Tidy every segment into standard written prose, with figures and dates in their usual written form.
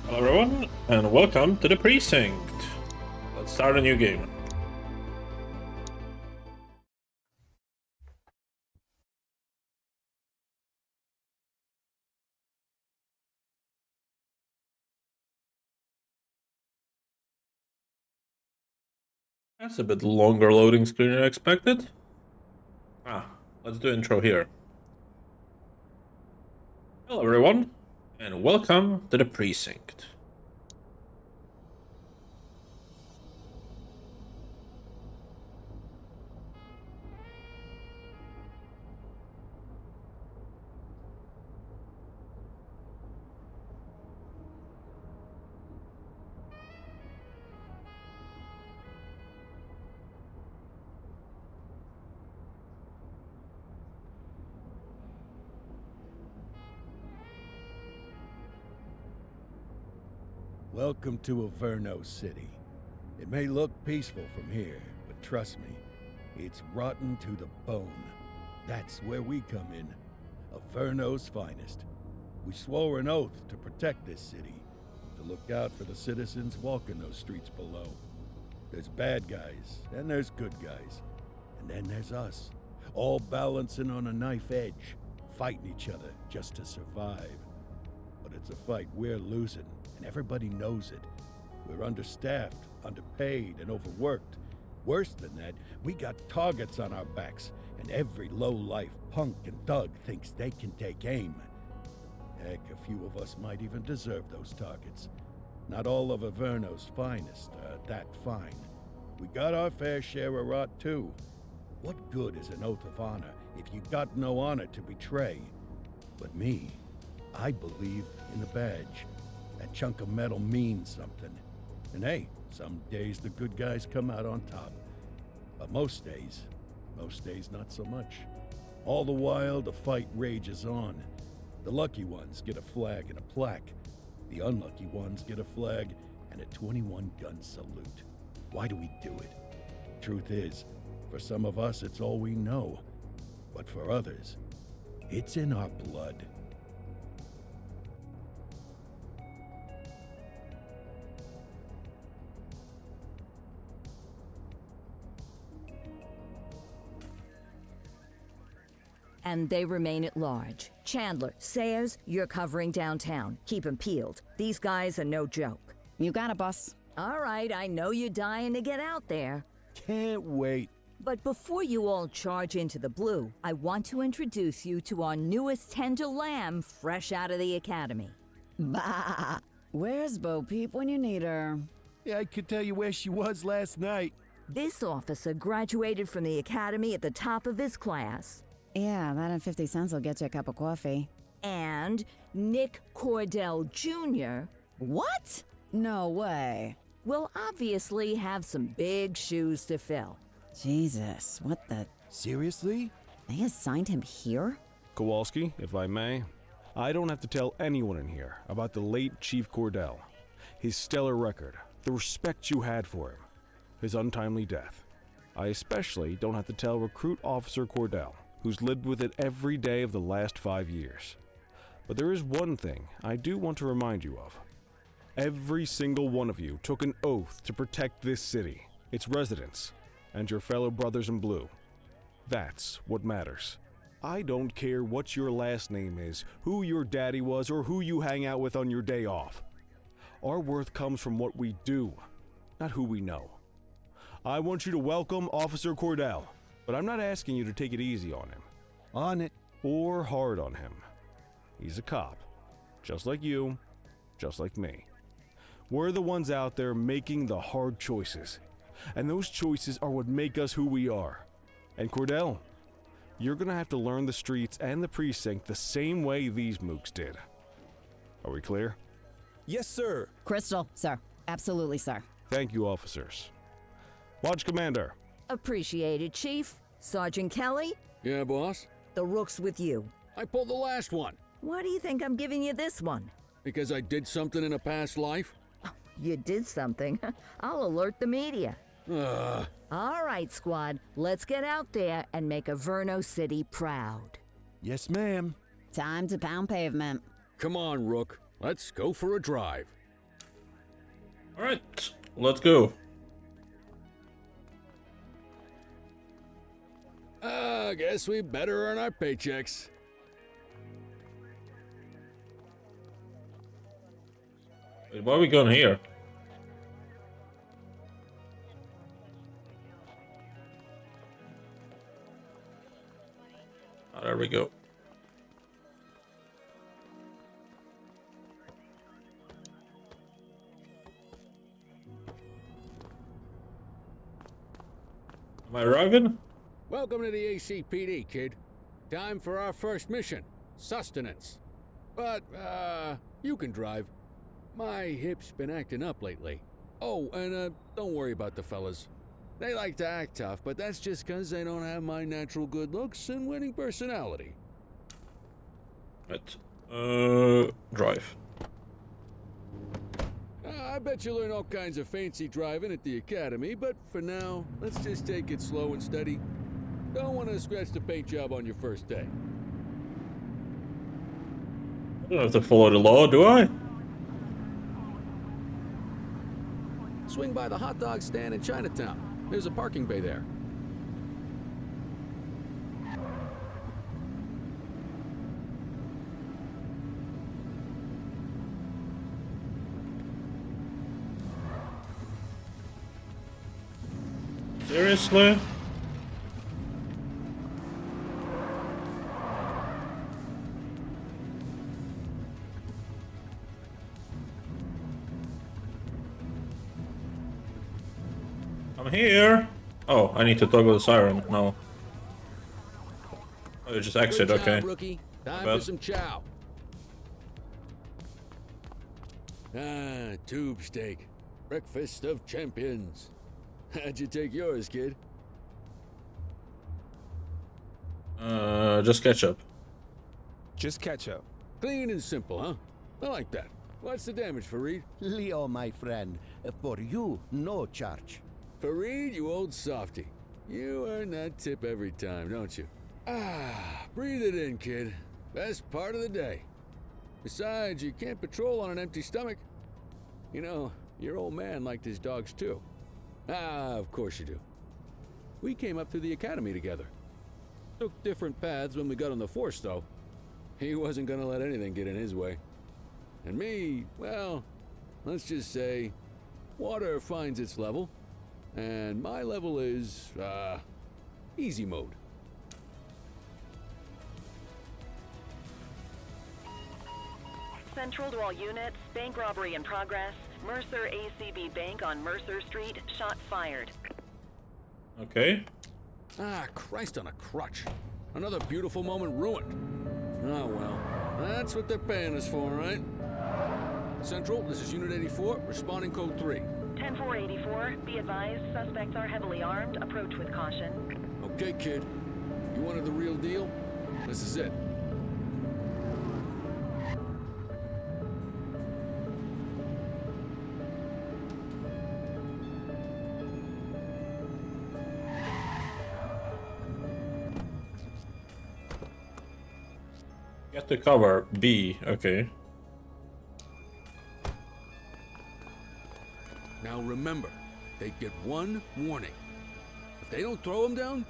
Hello everyone, and welcome to the Precinct. Let's start a new game. That's a bit longer loading screen than I expected. Let's do intro here. Hello everyone, and welcome to the Precinct. Welcome to Averno City. It may look peaceful from here, but trust me, it's rotten to the bone. That's where we come in. Averno's finest. We swore an oath to protect this city, to look out for the citizens walking those streets below. There's bad guys, and there's good guys. And then there's us, all balancing on a knife edge, fighting each other just to survive. But it's a fight we're losing, and everybody knows it. We're understaffed, underpaid, and overworked. Worse than that, we got targets on our backs, and every low-life punk and thug thinks they can take aim. Heck, a few of us might even deserve those targets. Not all of Averno's finest are that fine. We got our fair share of rot, too. What good is an oath of honor if you got no honor to betray? But me, I believe in the badge. That chunk of metal means something. And hey, some days the good guys come out on top. But most days not so much. All the while, the fight rages on. The lucky ones get a flag and a plaque. The unlucky ones get a flag and a 21-gun salute. Why do we do it? Truth is, for some of us it's all we know. But for others, it's in our blood. And they remain at large. Chandler, Sayers, you're covering downtown. Keep 'em peeled. These guys are no joke. You got it, boss. All right, I know you're dying to get out there. Can't wait. But before you all charge into the blue, I want to introduce you to our newest tender lamb fresh out of the academy. Bah! Where's Bo Peep when you need her? Yeah, I could tell you where she was last night. This officer graduated from the academy at the top of his class. Yeah, that and 50 cents will get you a cup of coffee. And Nick Cordell Jr. What? No way. will obviously have some big shoes to fill. Jesus, what the... Seriously? They assigned him here? Kowalski, if I may, I don't have to tell anyone in here about the late Chief Cordell, his stellar record, the respect you had for him, his untimely death. I especially don't have to tell Recruit Officer Cordell, who's lived with it every day of the last 5 years. But there is one thing I do want to remind you of. Every single one of you took an oath to protect this city, its residents, and your fellow brothers in blue. That's what matters. I don't care what your last name is, who your daddy was, or who you hang out with on your day off. Our worth comes from what we do, not who we know. I want you to welcome Officer Cordell, but I'm not asking you to take it easy on him. On it. Or hard on him. He's a cop, just like you, just like me. We're the ones out there making the hard choices, and those choices are what make us who we are. And Cordell, you're gonna have to learn the streets and the precinct the same way these mooks did. Are we clear? Yes, sir. Crystal, sir. Absolutely, sir. Thank you, officers. Lodge Commander. Appreciated, Chief. Sergeant Kelly, Yeah, boss? the rook's with you. I pulled the last one. Why do you think I'm giving you this one? Because I did something in a past life? You did something. I'll alert the media. All right, squad. Let's get out there and make Averno City proud. Yes, ma'am. Time to pound pavement. Come on, Rook. Let's go for a drive. Alright, let's go. I guess we better earn our paychecks. Wait, why are we going here? Oh, there we go. Am I arriving? Welcome to the ACPD, kid. Time for our first mission, sustenance. But, you can drive. My hip's been acting up lately. Oh, and, don't worry about the fellas. They like to act tough, but that's just 'cause they don't have my natural good looks and winning personality. Right. Drive. I bet you learn all kinds of fancy driving at the academy, but for now, let's just take it slow and steady. Don't want to scratch the paint job on your first day. I don't have to follow the law, do I? Swing by the hot dog stand in Chinatown. There's a parking bay there. Seriously? I'm here. Oh, I need to toggle the siren. No. Oh, you just exit. Good job, Okay. rookie. Time bad. for some chow. Tube steak. Breakfast of champions. How'd you take yours, kid? Just ketchup. Just ketchup. Clean and simple, huh? I like that. What's the damage, Fareed? Leo, my friend, for you, no charge. Fareed, you old softy. You earn that tip every time, don't you? Breathe it in, kid. Best part of the day. Besides, you can't patrol on an empty stomach. You know, your old man liked his dogs too. Of course you do. We came up through the academy together. Took different paths when we got on the force, though. He wasn't gonna let anything get in his way. And me, well, let's just say, water finds its level. And my level is, easy mode. Central to all units, bank robbery in progress. Mercer ACB Bank on Mercer Street, shots fired. Okay. Christ on a crutch. Another beautiful moment ruined. Oh well, that's what they're paying us for, right? Central, this is Unit 84, responding code 3. 10-484, be advised, suspects are heavily armed, approach with caution. Okay, kid. You wanted the real deal? This is it. Get the cover. B. Okay. Now remember, they get one warning. If they don't throw them down,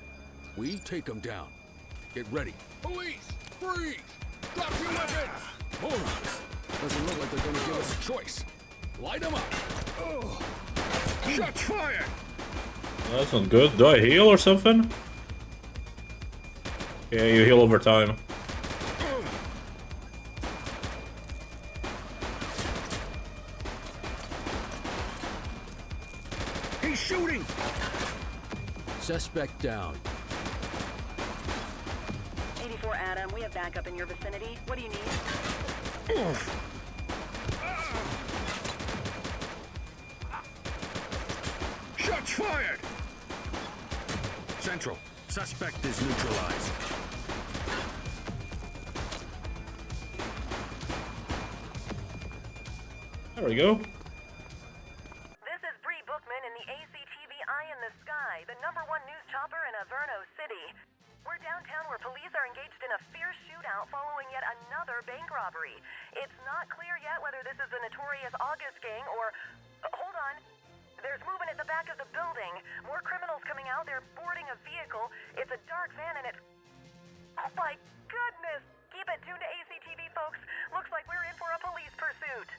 we take them down. Get ready. Police! Freeze! Drop your weapons! Morons! Doesn't look like they're gonna give us a choice. Light them up! Shots fired! That's not good. Do I heal or something? Yeah, you heal over time. He's shooting! Suspect down. 84 Adam, we have backup in your vicinity. What do you need? Shots fired! Central, suspect is neutralized. There we go. This is Bree Bookman in the ACTV Eye in the Sky, the #1 news chopper in Averno City. We're downtown where police are engaged in a fierce shootout following yet another bank robbery. It's not clear yet whether this is the notorious August gang or... Hold on, on. There's movement at the back of the building. More criminals coming out. They're boarding a vehicle. It's a dark van and it... Oh my goodness! Keep it tuned to ACTV, folks. Looks like we're in for a police pursuit.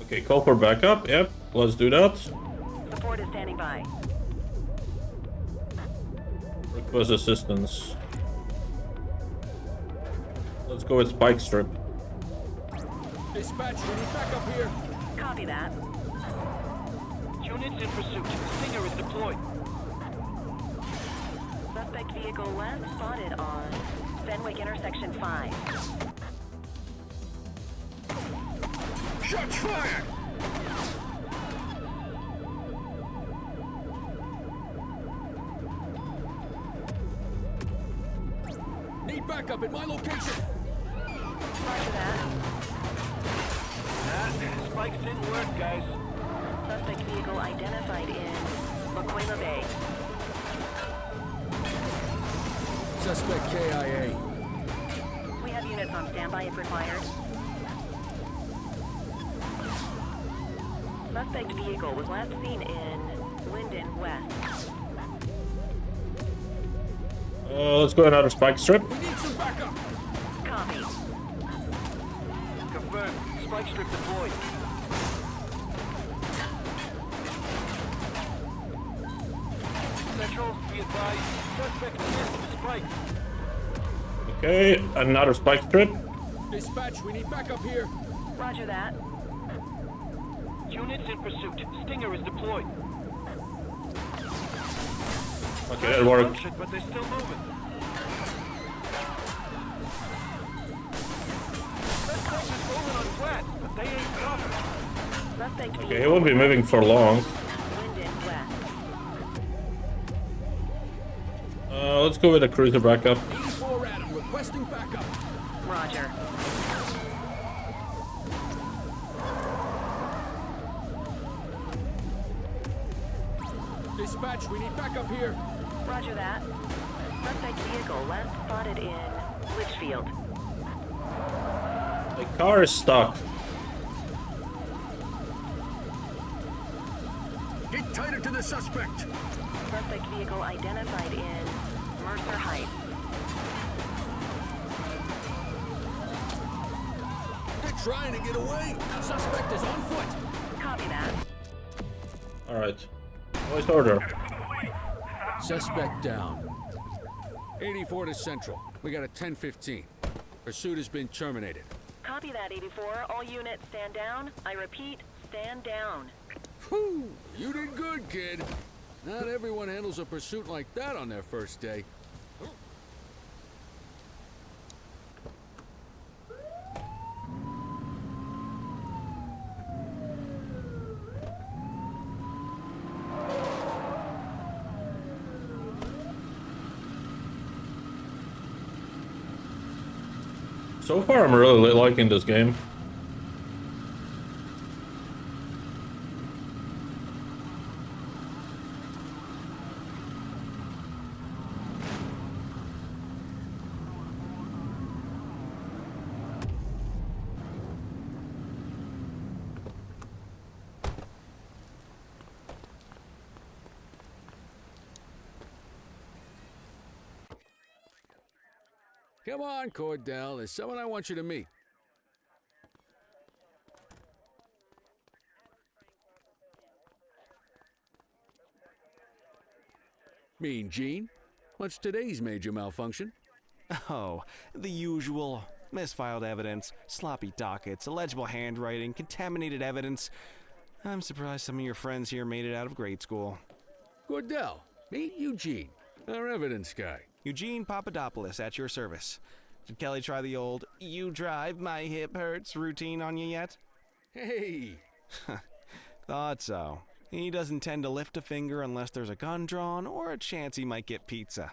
Okay, call for backup. Yep, let's do that. Support is standing by. Request assistance. Let's go with spike strip. Dispatch, we need backup here. Copy that. Units in pursuit. Stinger is deployed. Suspect vehicle last spotted on Fenwick intersection 5. Shots fired! Need backup at my location. Roger that. Spikes didn't work, guys. Suspect vehicle identified in 𝐒𝐸𝐞𝐜𝐬 Bay. Suspect KIA. We have units on standby if required. Suspect vehicle was last seen in Linden West. Let's go another spike strip. We need some backup. Copy. Confirmed. Spike strip deployed. Central, be advised. Suspect missed the spike. Okay, another spike strip. Dispatch, we need backup here. Roger that. Units in pursuit. Stinger is deployed. Okay, that worked. But they're still moving. Suspect is moving on flat, but they ain't covered. Suspect Okay, he won't be moving for long. Linden West. Let's go with a cruiser backup. 84 Adam, requesting backup. Roger. Dispatch, we need backup here. Roger that. Suspect vehicle last spotted in Litchfield. The car is stuck. Get tighter to the suspect. Suspect vehicle identified in Mercer Heights. They're trying to get away. Suspect is on foot. Copy that. Alright. Voice order. Suspect down. 84 to Central. We got a 10-15. Pursuit has been terminated. Copy that, 84. All units stand down. I repeat, stand down. Whew, you did good, kid. Not everyone handles a pursuit like that on their first day. So far, I'm really liking this game. Come on, Cordell. There's someone I want you to meet. Mean Gene? What's today's major malfunction? Oh, the usual. Misfiled evidence, sloppy dockets, illegible handwriting, contaminated evidence. I'm surprised some of your friends here made it out of grade school. Cordell, meet Eugene, our evidence guy. Eugene Papadopoulos at your service. Did Kelly try the old, "you drive, my hip hurts" routine on you yet? Hey! Thought so. He doesn't tend to lift a finger unless there's a gun drawn or a chance he might get pizza.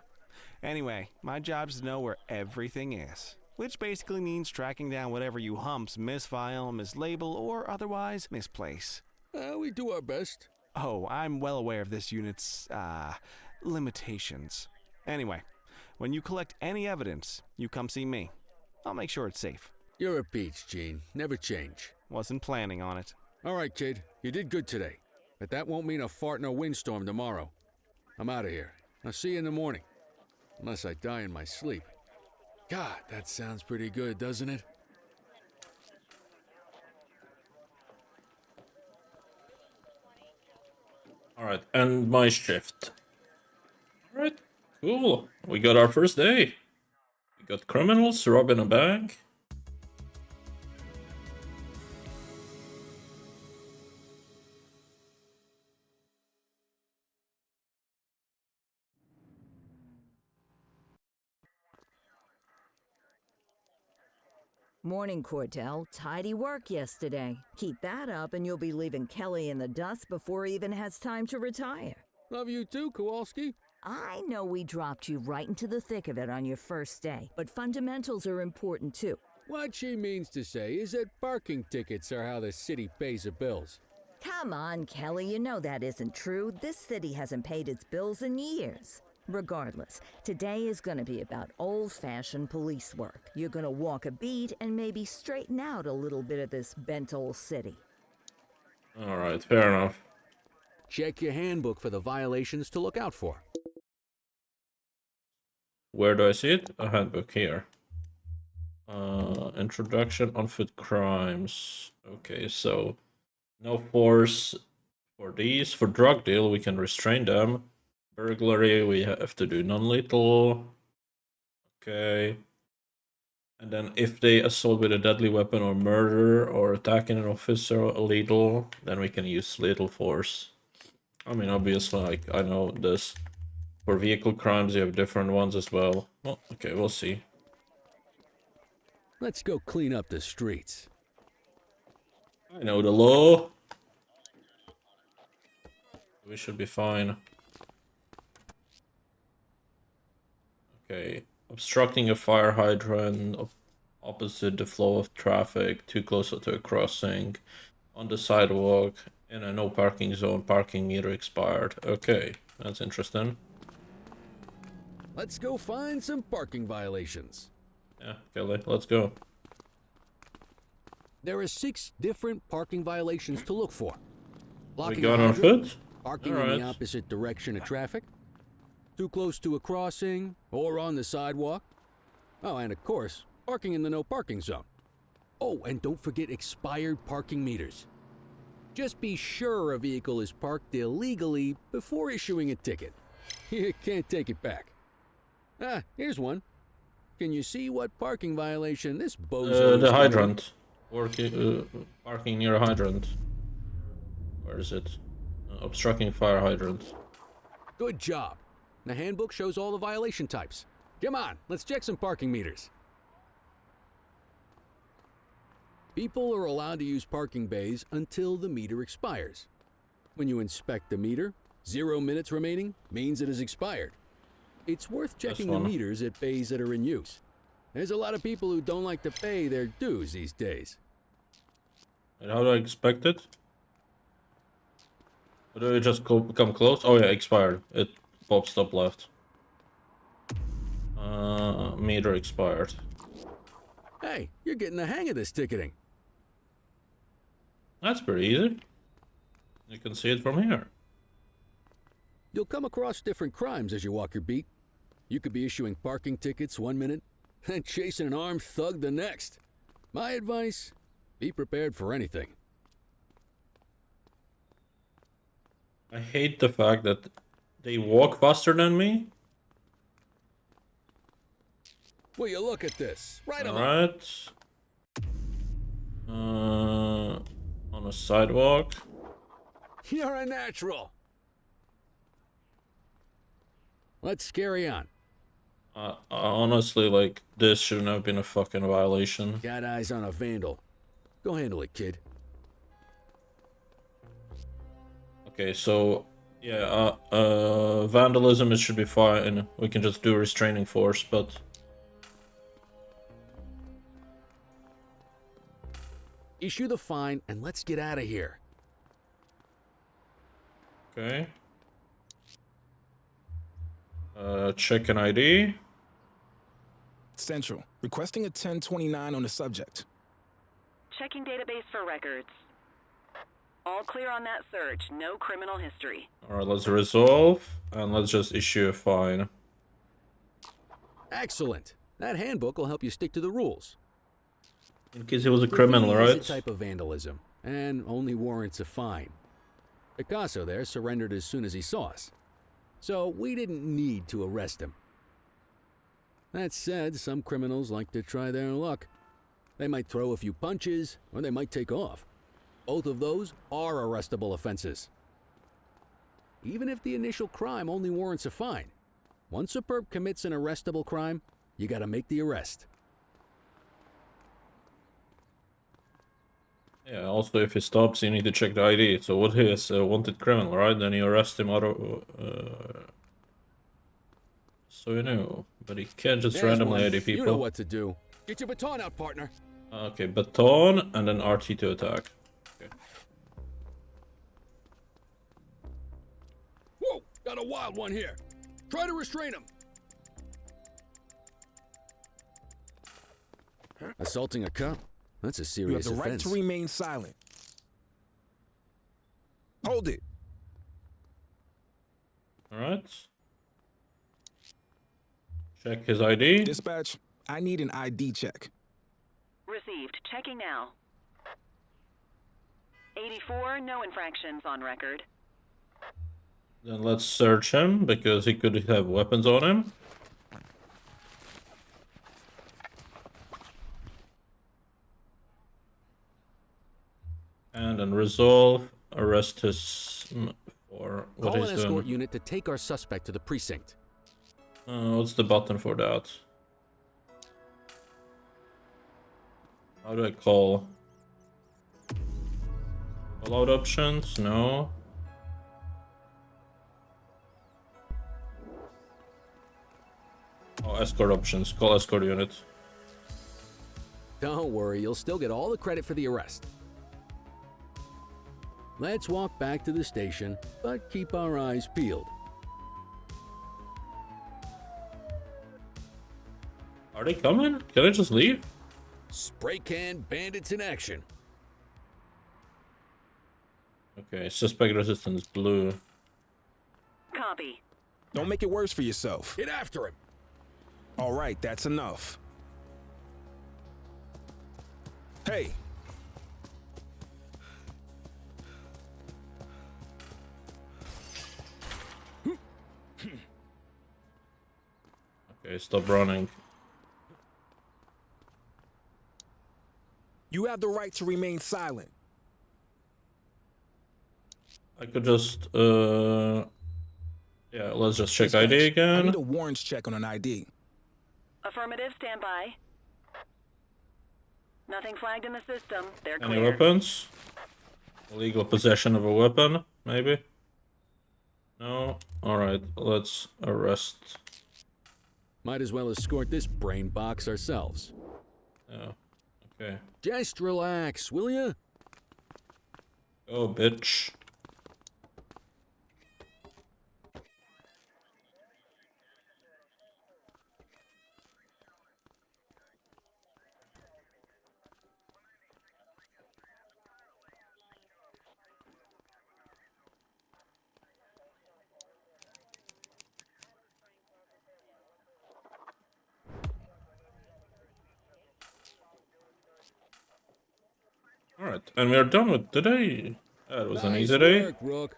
Anyway, my job's to know where everything is. which basically means tracking down whatever you humps misfile, mislabel, or otherwise misplace. We do our best. Oh, I'm well aware of this unit's, limitations. Anyway, when you collect any evidence, you come see me. I'll make sure it's safe. You're a peach, Gene. Never change. Wasn't planning on it. All right, kid. You did good today. But that won't mean a fart in a windstorm tomorrow. I'm out of here. I'll see you in the morning. Unless I die in my sleep. God, that sounds pretty good, doesn't it? Alright, and my shift. Alright, cool. We got our first day. We got criminals robbing a bank. Morning, Cordell. Tidy work yesterday. Keep that up and you'll be leaving Kelly in the dust before he even has time to retire. Love you too, 𝐒𝐲𝐜𝐬. I know we dropped you right into the thick of it on your first day, but fundamentals are important too. What she means to say is that parking tickets are how the city pays the bills. Come on, Kelly, you know that isn't true. This city hasn't paid its bills in years. Regardless, today is going to be about old-fashioned police work. You're going to walk a beat and maybe straighten out a little bit of this bent old city. Alright, fair enough. Check your handbook for the violations to look out for. Where do I see it? A handbook here. Introduction on foot crimes. Okay, so no force for these. For drug deal, we can restrain them. Burglary, we have to do non-lethal. Okay. And then if they assault with a deadly weapon or murder or attacking an officer illegal, then we can use lethal force. I mean, obviously, like, I know this. For vehicle crimes, you have different ones as well. Well, okay, we'll see. Let's go clean up the streets. I know the law. We should be fine. Okay, obstructing a fire hydrant, opposite the flow of traffic, too close to a crossing, on the sidewalk, in a no parking zone, parking meter expired. Okay, that's interesting. Let's go find some parking violations. Yeah, Kelly, let's go. There are 6 different parking violations to look for. We got on foot? Parking in the opposite direction of traffic, too close to a crossing, or on the sidewalk. Oh, and of course, parking in the no parking zone. Oh, and don't forget expired parking meters. Just be sure a vehicle is parked illegally before issuing a ticket. You can't take it back. Ah, here's one. Can you see what parking violation this bozo is the hydrant. Parking near a hydrant. Where is it? Obstructing fire hydrant. Good job. The handbook shows all the violation types. Come on, let's check some parking meters. People are allowed to use parking bays until the meter expires. When you inspect the meter, 0 minutes remaining means it is expired. It's worth checking the meters at bays that are in use. There's a lot of people who don't like to pay their dues these days. And how do I expect it? Or do I just come close? Oh yeah, expired. It pops up left. Meter expired. Hey, you're getting the hang of this ticketing. That's pretty easy. You can see it from here. You'll come across different crimes as you walk your beat. You could be issuing parking tickets 1 minute and chasing an armed thug the next. My advice, be prepared for anything. I hate the fact that they walk faster than me. Will you look at this? Right on. Alright. On a sidewalk. You're a natural. Let's carry on. Honestly, like, this shouldn't have been a fucking violation. Got eyes on a vandal. Go handle it, kid. Okay, so, yeah, vandalism, it should be fine. We can just do restraining force, but... Issue the fine and let's get out of here. Okay. Check an ID. Central. Requesting a 1029 on the subject. Checking database for records. All clear on that search. No criminal history. Alright, let's resolve and let's just issue a fine. Excellent. That handbook will help you stick to the rules. In case he was a criminal, Graffiti is right? a type of vandalism and only warrants a fine. Picasso there surrendered as soon as he saw us, so we didn't need to arrest him. That said, some criminals like to try their luck. They might throw a few punches, or they might take off. Both of those are arrestable offenses. Even if the initial crime only warrants a fine, once a perp commits an arrestable crime, you gotta make the arrest. Yeah, also if he stops, you need to check the ID. So what he is a wanted criminal, right? Then you arrest him out of... so you know. But he can't just There's randomly one. ID people. You know what to do. Get your baton out, partner. Okay, baton and then RT to attack. Okay. Whoa! Got a wild one here. Try to restrain him. Assaulting a cop? That's a You have serious the right offense. to remain silent. Hold it. Alright. Check his ID. Dispatch, I need an ID check. Received. Checking now. 84, no infractions on record. Then let's search him because he could have weapons on him. And then resolve, arrest his for what Call he's an escort doing. unit to take our suspect to the precinct. What's the button for that? How do I call? Call out options? No. Oh, escort options. Call escort unit. Don't worry, you'll still get all the credit for the arrest. Let's walk back to the station, but keep our eyes peeled. Are they coming? Can I just leave? Spray can bandits in action. Okay, suspect resistance blue. Copy. Don't make it worse for yourself. Get after him. All right, that's enough. Hey, Okay, stop running. you have the right to remain silent. I could just, yeah, let's just check ID Dispatch, I again. need a warrants check on an ID. Affirmative, stand by. Nothing flagged in the system. They're Any clear. weapons? Illegal possession of a weapon, maybe? No? Alright, let's arrest. Might as well escort this brain box ourselves. Yeah, okay. Just relax, will ya? Oh, bitch. Alright, and we are done with today. That was an easy day. Work, Rook.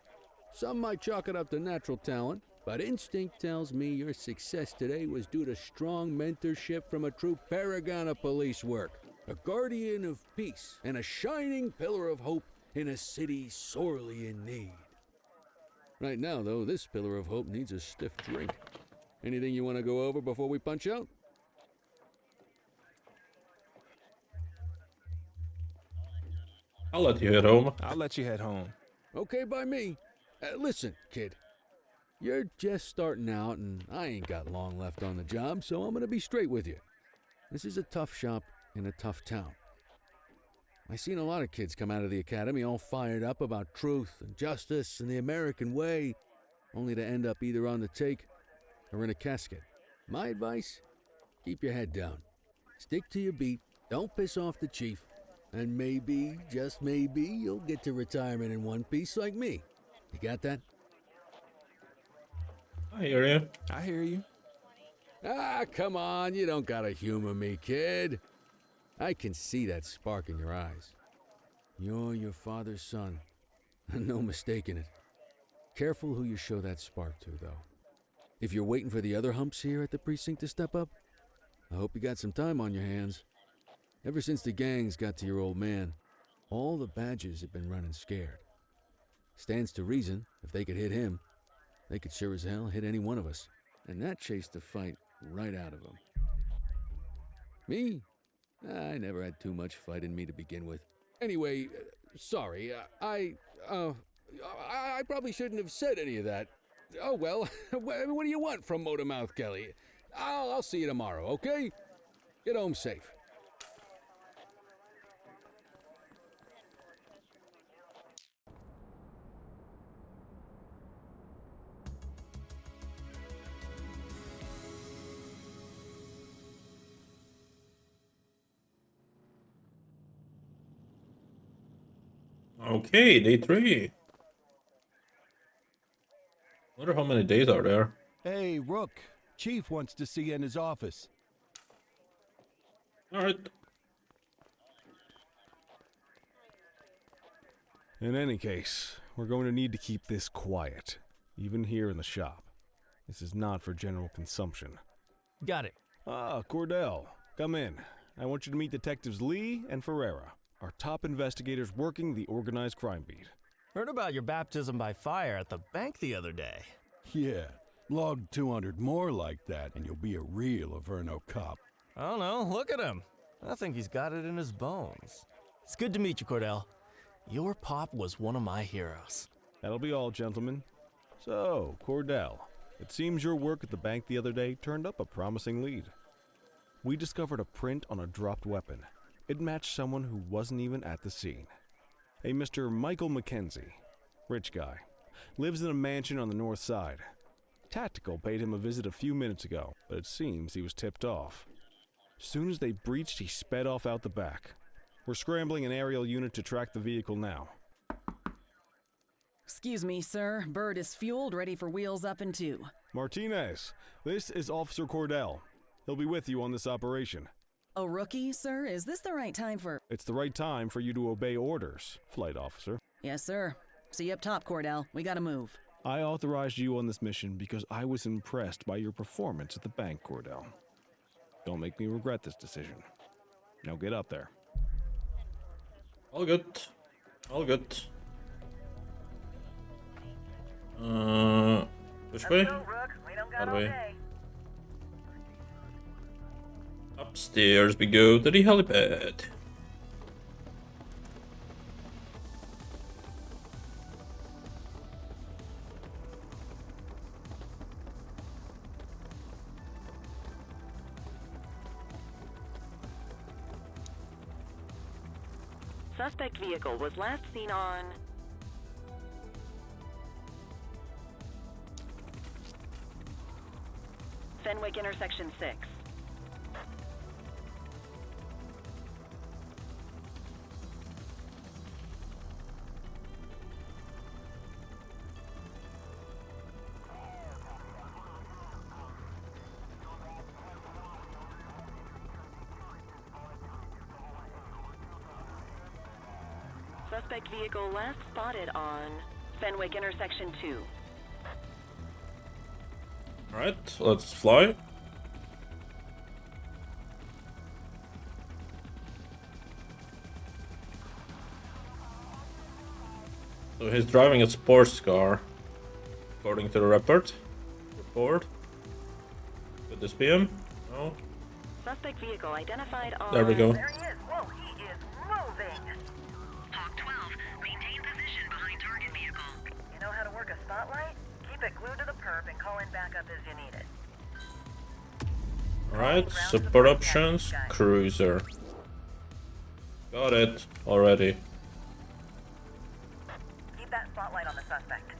Some might chalk it up to natural talent, but instinct tells me your success today was due to strong mentorship from a true paragon of police work, a guardian of peace, and a shining pillar of hope in a city sorely in need. Right now, though, this pillar of hope needs a stiff drink. Anything you want to go over before we punch out? I'll let you head home. I'll let you head home. Okay by me. Listen, kid. You're just starting out, and I ain't got long left on the job, so I'm gonna be straight with you. This is a tough shop in a tough town. I seen a lot of kids come out of the academy all fired up about truth and justice and the American way, only to end up either on the take or in a casket. My advice? Keep your head down. Stick to your beat, don't piss off the chief, and maybe, just maybe, you'll get to retirement in one piece like me. You got that? I hear you. I hear you. Ah, come on, you don't gotta humor me, kid. I can see that spark in your eyes. You're your father's son, no mistaking it. Careful who you show that spark to, though. If you're waiting for the other humps here at the precinct to step up, I hope you got some time on your hands. Ever since the gangs got to your old man, all the badges have been running scared. Stands to reason, if they could hit him, they could sure as hell hit any one of us. And that chased the fight right out of him. Me? I never had too much fight in me to begin with. Anyway, sorry, I probably shouldn't have said any of that. Oh well, what do you want from Motormouth Kelly? I'll see you tomorrow, okay? Get home safe. Okay, day 3. Wonder how many days are there. Hey, Rook. Chief wants to see you in his office. Alright. In any case, we're going to need to keep this quiet, even here in the shop. This is not for general consumption. Got it. Ah, Cordell, come in. I want you to meet Detectives Lee and Ferreira, our top investigators working the organized crime beat. Heard about your baptism by fire at the bank the other day. Yeah, log 200 more like that and you'll be a real Averno cop. I don't know, look at him. I think he's got it in his bones. It's good to meet you, Cordell. Your pop was one of my heroes. That'll be all, gentlemen. So, Cordell, it seems your work at the bank the other day turned up a promising lead. We discovered a print on a dropped weapon. It matched someone who wasn't even at the scene. A Mr. Michael McKenzie, rich guy, lives in a mansion on the north side. Tactical paid him a visit a few minutes ago, but it seems he was tipped off. Soon as they breached, he sped off out the back. We're scrambling an aerial unit to track the vehicle now. Excuse me, sir. Bird is fueled, ready for wheels up in 2. Martinez, this is Officer Cordell. He'll be with you on this operation. A rookie, sir? Is this the right time for... It's the right time for you to obey orders, Flight Officer. Yes, sir. See you up top, Cordell. We gotta move. I authorized you on this mission because I was impressed by your performance at the bank, Cordell. Don't make me regret this decision. Now get up there. All good. All good. Which way? That way. Upstairs we go to the helipad. Suspect vehicle was last seen on Fenwick intersection 6. Suspect vehicle last spotted on Fenwick intersection 2. Alright, let's fly. So he's driving a sports car, according to the report. Could this be him? No. Suspect vehicle identified on... There we go. There he is. Whoa, he is moving. Hawk 12, maintain position behind target vehicle. You know how to work a spotlight? Keep it glued to the perp and call in backup as you need it. Alright, support options, cruiser. Got it already. Keep that spotlight on the suspect.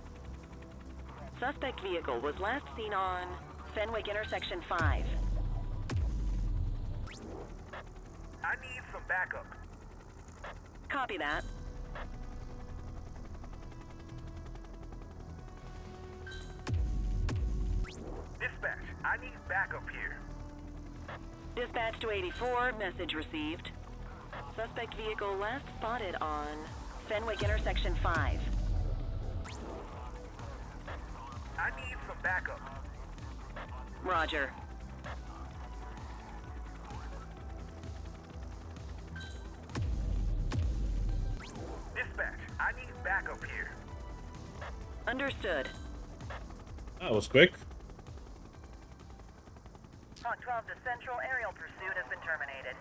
Suspect vehicle was last seen on Fenwick intersection 5. I need some backup. Copy that. Dispatch, I need backup here. Dispatch to 84, message received. Suspect vehicle last spotted on Fenwick intersection 5. I need some backup. Roger. Dispatch, I need backup here. Understood. That was quick. Hawk 12 to Central, aerial pursuit has been terminated.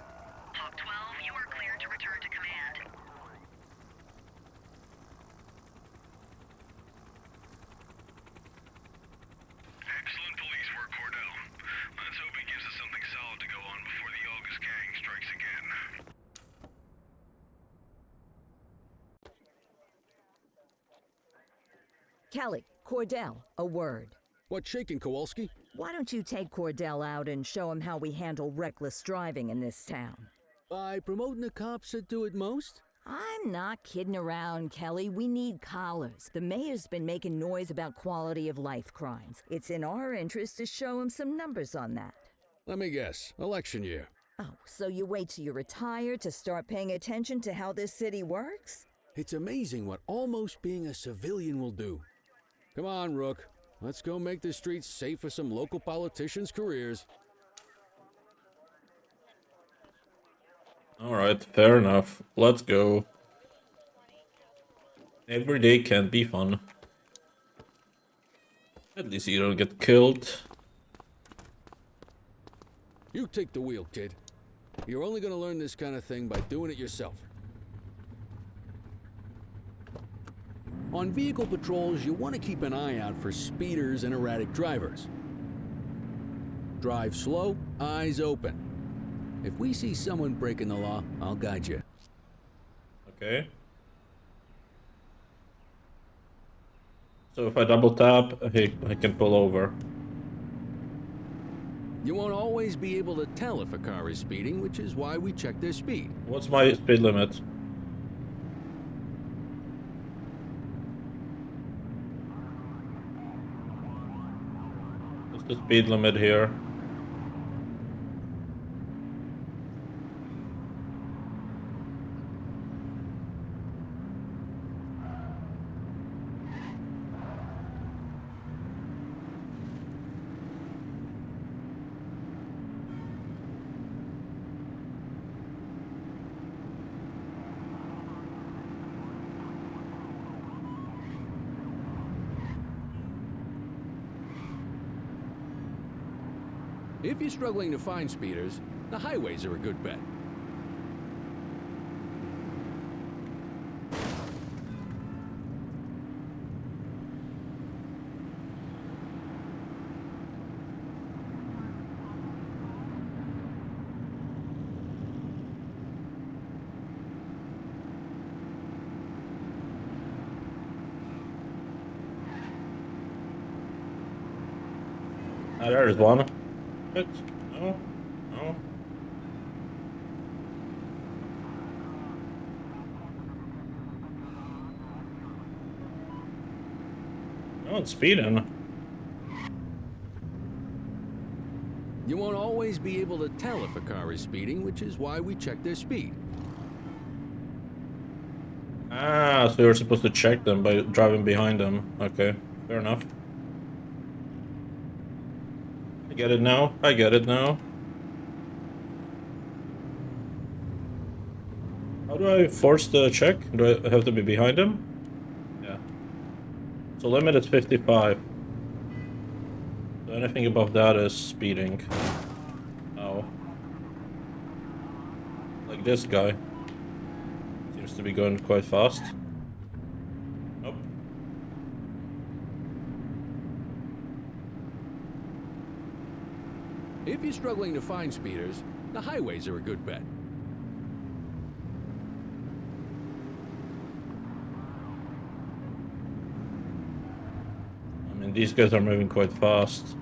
Hawk 12, you are cleared to return to command. Excellent police work, Cordell. Let's hope he gives us something solid to go on before the 𝐒𝐩𝐞𝐜𝐬 strikes again. Kelly, Cordell, a word. What's shaking, Kowalski? Why don't you take Cordell out and show him how we handle reckless driving in this town? By promoting the cops that do it most? I'm not kidding around, Kelly. We need collars. The mayor's been making noise about quality of life crimes. It's in our interest to show him some numbers on that. Let me guess. Election year. Oh, so you wait till you retire to start paying attention to how this city works? It's amazing what almost being a civilian will do. Come on, Rook. Let's go make the streets safe for some local politicians' careers. Alright, fair enough. Let's go. Every day can be fun. At least you don't get killed. You take the wheel, kid. You're only gonna learn this kind of thing by doing it yourself. On vehicle patrols, you want to keep an eye out for speeders and erratic drivers. Drive slow, eyes open. If we see someone breaking the law, I'll guide you. Okay. So if I double tap, I can pull over. You won't always be able to tell if a car is speeding, which is why we check their speed. What's my speed limit? What's the speed limit here? If you're struggling to find speeders, the highways are a good bet. There's one. What? No. No. No, it's speeding. You won't always be able to tell if a car is speeding, which is why we check their speed. Ah, so you're supposed to check them by driving behind them. Okay, fair enough. I get it now. I get it now. How do I force the check? Do I have to be behind him? Yeah. So limit is 55. So anything above that is speeding. Oh. Like this guy. Seems to be going quite fast. Nope. If you're struggling to find speeders, the highways are a good bet. And these guys are moving quite fast.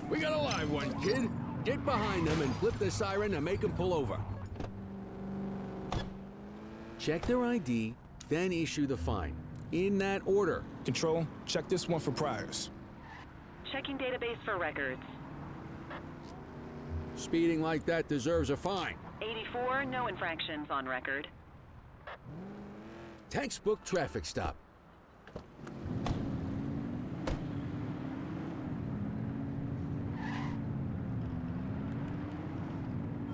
We got a live one, kid. Get behind them and flip the siren and make them pull over. Check their ID, then issue the fine. In that order. Control, check this one for priors. Checking database for records. Speeding like that deserves a fine. 84, no infractions on record. Textbook traffic stop.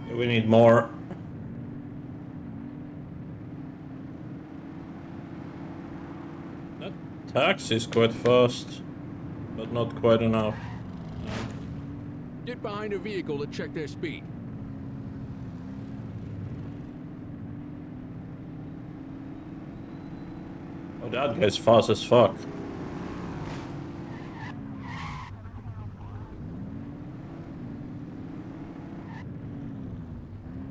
We need more. That taxi is quite fast, but not quite enough. Get behind a vehicle to check their speed. Oh, that guy's fast as fuck.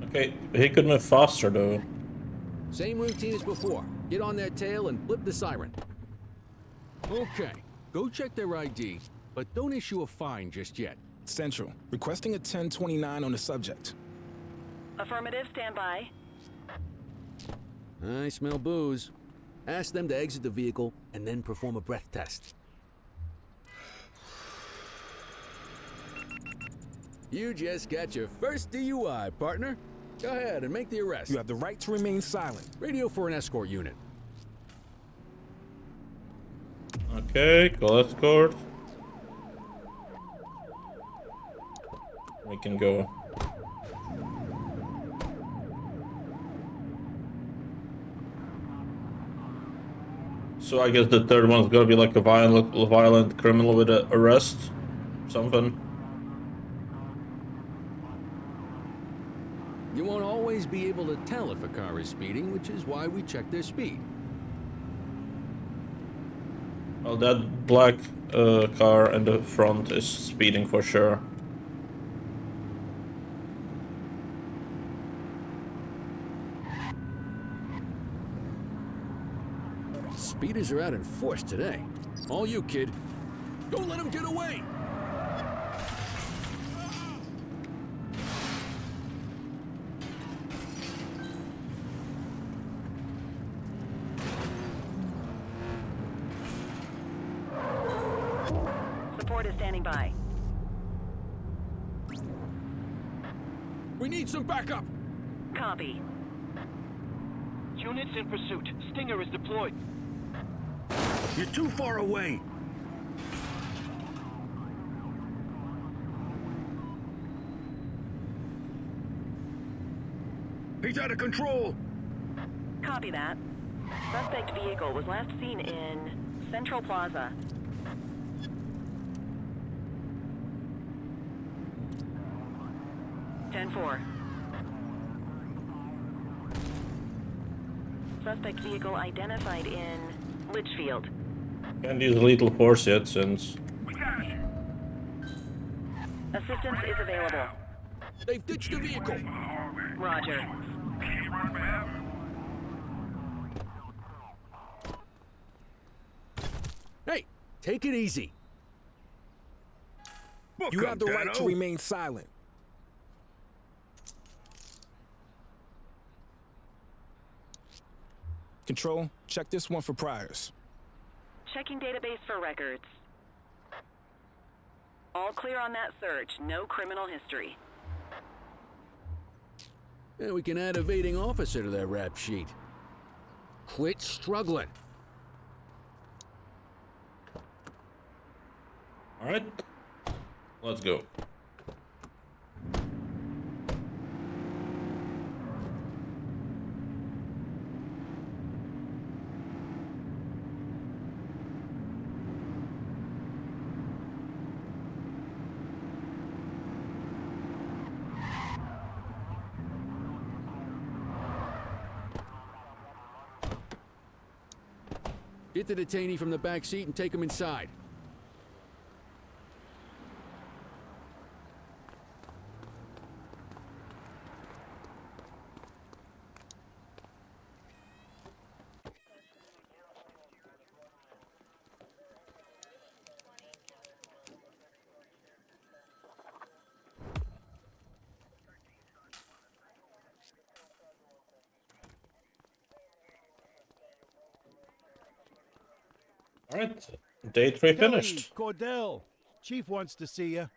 Okay, he could move faster though. Same routine as before. Get on their tail and flip the siren. Okay, go check their ID, but don't issue a fine just yet. Central, requesting a 1029 on the subject. Affirmative, stand by. I smell booze. Ask them to exit the vehicle and then perform a breath test. You just got your first DUI, partner. Go ahead and make the arrest. You have the right to remain silent. Radio for an escort unit. Okay, call escort. We can go. So I guess the third one's gonna be like a violent criminal with an arrest, something. You won't always be able to tell if a car is speeding, which is why we check their speed. Well, that black car in the front is speeding for sure. Speeders are out in force today. All you, kid. Don't let them get away! Support is standing by. We need some backup! Copy. Units in pursuit. Stinger is deployed. You're too far away. He's out of control. Copy that. Suspect vehicle was last seen in Central Plaza. Ten-4. Suspect vehicle identified in Litchfield. Can't use lethal force yet since. Assistance is available. They've ditched the vehicle. Roger. Hey, take it easy. You have the right to remain silent. Control, check this one for priors. Checking database for records. All clear on that search. No criminal history. Yeah, we can add evading officer to that rap sheet. Quit struggling. Alright, let's go. Get the detainee from the back seat and take him inside. Alright, day 3 Kelly, finished. Cordell, Chief wants to see you.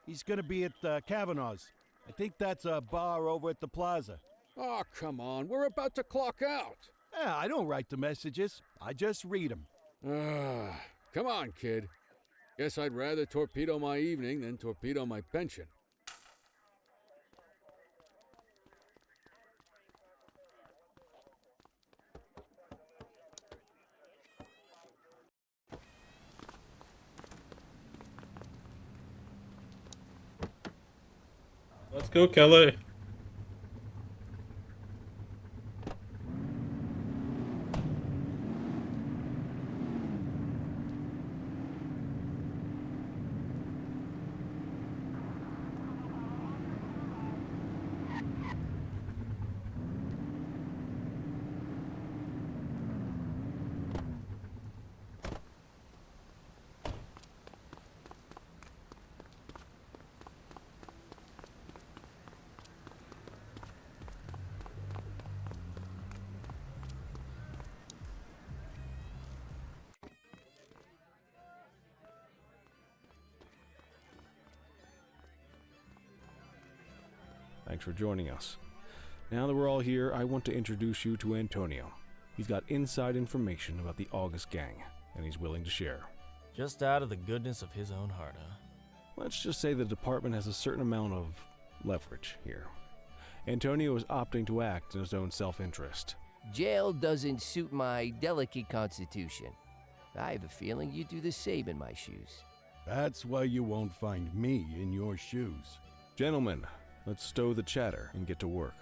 He's gonna be at Kavanaugh's. I think that's a bar over at the plaza. Oh, come on. We're about to clock out. Yeah, I don't write the messages. I just read them. Come on, kid. Guess I'd rather torpedo my evening than torpedo my pension. Let's go, Kelly. Thanks for joining us. Now that we're all here, I want to introduce you to Antonio. He's got inside information about the August gang, and he's willing to share. Just out of the goodness of his own heart, huh? Let's just say the department has a certain amount of leverage here. Antonio is opting to act in his own self-interest. Jail doesn't suit my delicate constitution. I have a feeling you'd do the same in my shoes. That's why you won't find me in your shoes. Gentlemen, let's stow the chatter and get to work.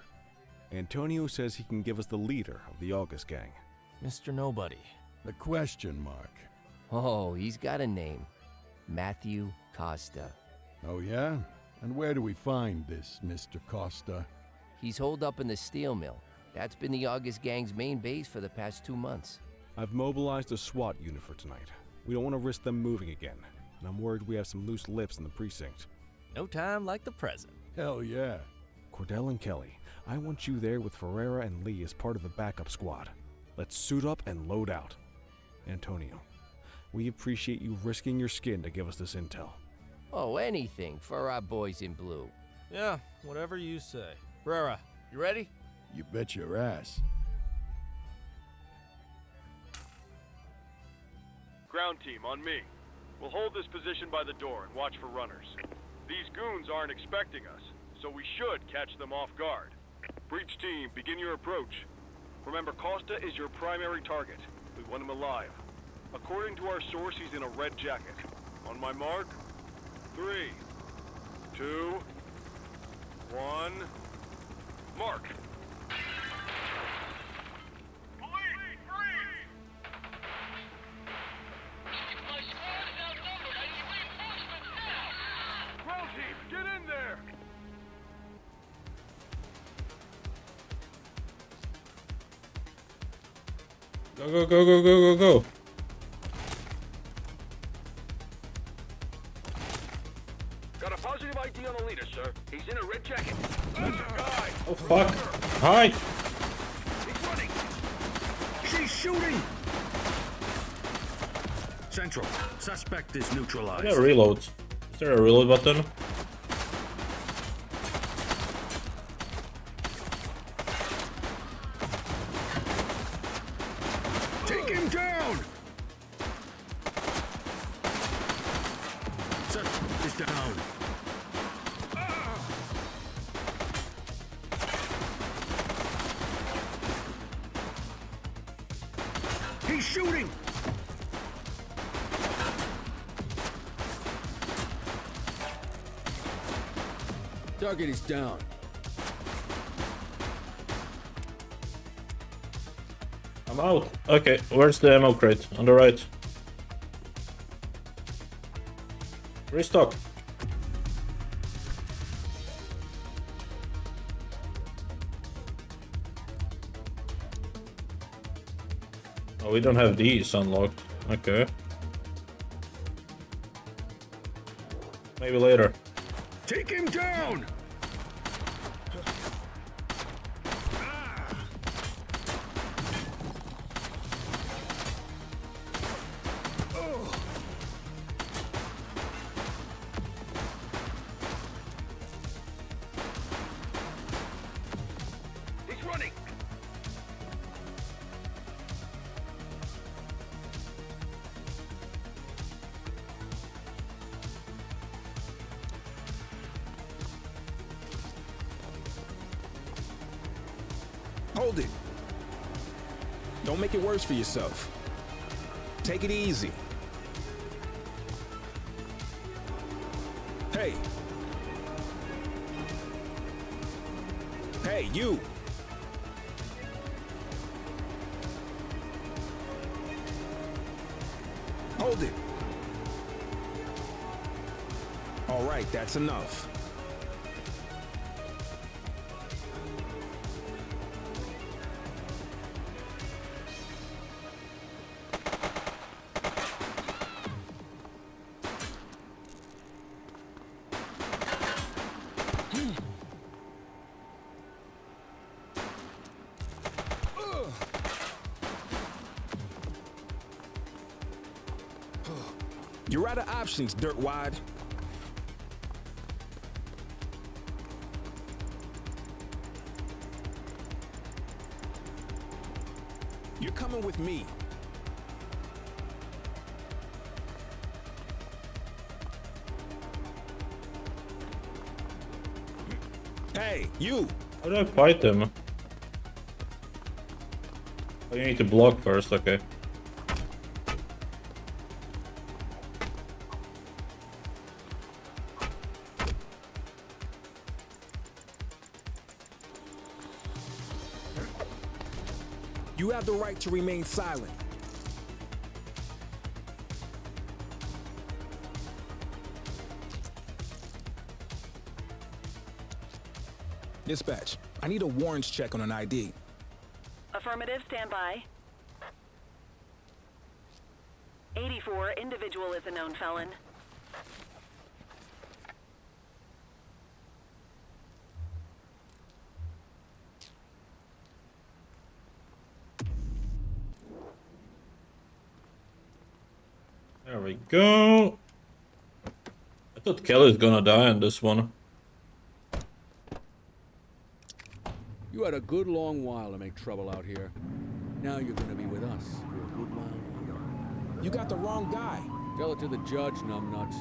Antonio says he can give us the leader of the August gang. Mr. Nobody. The question mark. Oh, he's got a name. Matthew Costa. Oh, yeah? And where do we find this Mr. Costa? He's holed up in the steel mill. That's been the August gang's main base for the past 2 months. I've mobilized a SWAT unit for tonight. We don't want to risk them moving again, and I'm worried we have some loose lips in the precinct. No time like the present. Hell yeah. Cordell and Kelly, I want you there with Ferreira and Lee as part of the backup squad. Let's suit up and load out. Antonio, we appreciate you risking your skin to give us this intel. Oh, anything for our boys in blue. Yeah, whatever you say. Rara, you ready? You bet your ass. Ground team, on me. We'll hold this position by the door and watch for runners. These goons aren't expecting us, so we should catch them off guard. Breach team, begin your approach. Remember, Costa is your primary target. We want him alive. According to our source, he's in a red jacket. On my mark, 3, 2, 1, mark. Ground team, get in there! Go, go, go, go, go, go, go. Got a positive ID on the leader, sir. He's in a red jacket. That's a guy! Oh, fuck. Hi. He's running! She's shooting! Central, suspect is neutralized. Yeah, reload. Is there a reload button? Take him down! Suspect is down. He's shooting! Target is down. I'm out. Okay, where's the ammo crate? On the right. Restock. Oh, we don't have these unlocked. Okay. Maybe later. Take him down! Hold it. Don't make it worse for yourself. Take it easy. Hey. Hey, you. Hold it. All right, that's enough. You're out of options, dirtwad. You're coming with me. Hey, you! How do I fight them? Oh, you need to block first, okay. You have the right to remain silent. Dispatch, I need a warrants check on an ID. Affirmative, stand by. 84, individual is a known felon. There we go. I thought Kelly's gonna die on this one. You had a good long while to make trouble out here. Now you're gonna be with us for a good while longer. You got the wrong guy. Tell it to the judge, numbnuts.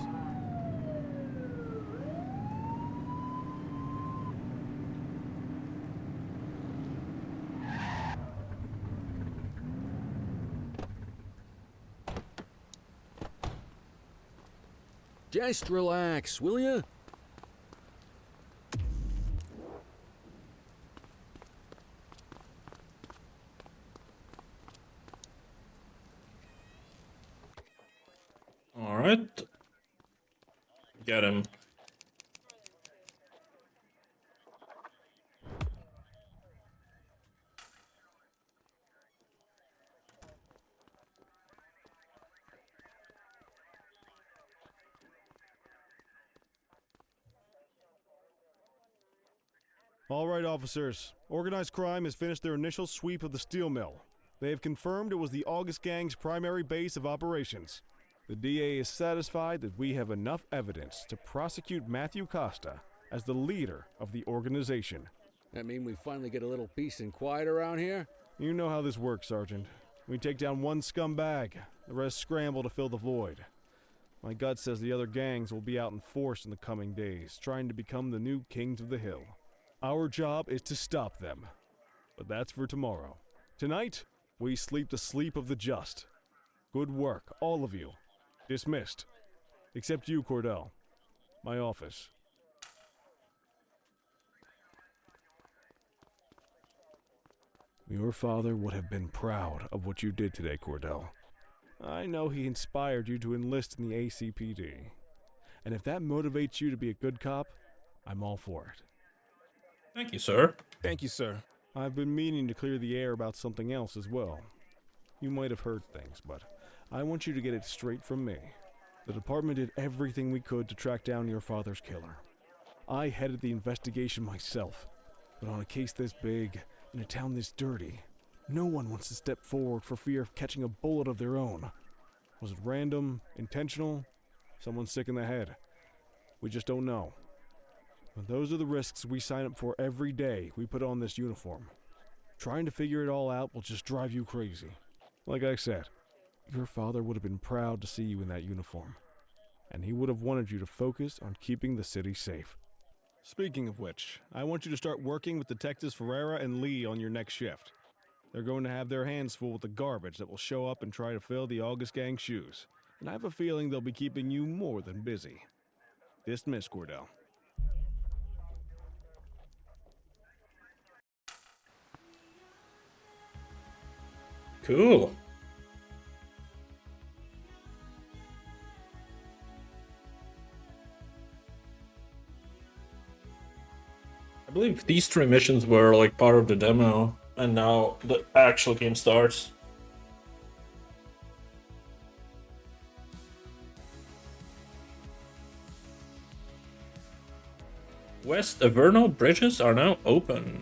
Just relax, will ya? All right. Get him. All right, officers. Organized crime has finished their initial sweep of the steel mill. They have confirmed it was the August Gang's primary base of operations. The DA is satisfied that we have enough evidence to prosecute Matthew Costa as the leader of the organization. That mean we finally get a little peace and quiet around here? You know how this works, Sergeant. We take down one scumbag, the rest scramble to fill the void. My gut says the other gangs will be out in force in the coming days, trying to become the new kings of the hill. Our job is to stop them. But that's for tomorrow. Tonight, we sleep the sleep of the just. Good work, all of you. Dismissed. Except you, Cordell. My office. Your father would have been proud of what you did today, Cordell. I know he inspired you to enlist in the ACPD. And if that motivates you to be a good cop, I'm all for it. Thank you, sir. Thank you, sir. I've been meaning to clear the air about something else as well. You might have heard things, but I want you to get it straight from me. The department did everything we could to track down your father's killer. I headed the investigation myself, but on a case this big, in a town this dirty, no one wants to step forward for fear of catching a bullet of their own. Was it random, intentional, someone sick in the head? We just don't know. But those are the risks we sign up for every day we put on this uniform. Trying to figure it all out will just drive you crazy. Like I said, your father would have been proud to see you in that uniform. And he would have wanted you to focus on keeping the city safe. Speaking of which, I want you to start working with Detectives Ferreira and Lee on your next shift. They're going to have their hands full with the garbage that will show up and try to fill the 𝐒𝐲𝐬𝐸's shoes. And I have a feeling they'll be keeping you more than busy. Dismiss, Cordell. Cool. I believe these 3 missions were like part of the demo, and now the actual game starts. West Averno bridges are now open.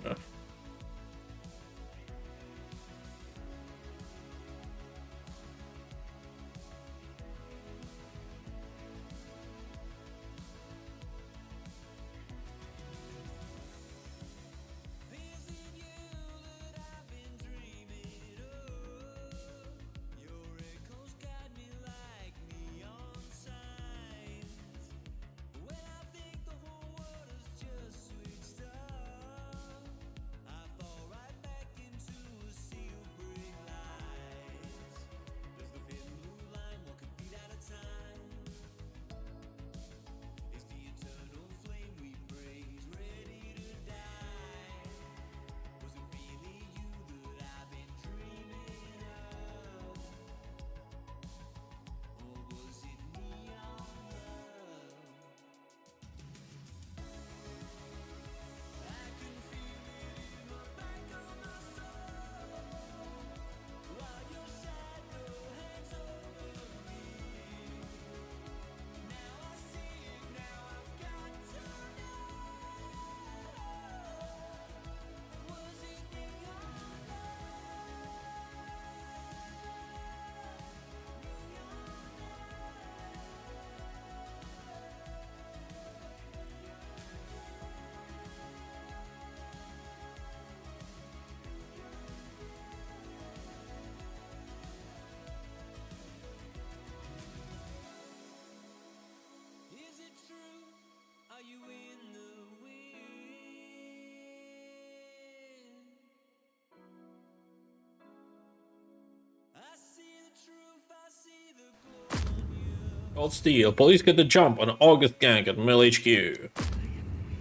Cold Steel, police get the jump on August gang at Mill HQ.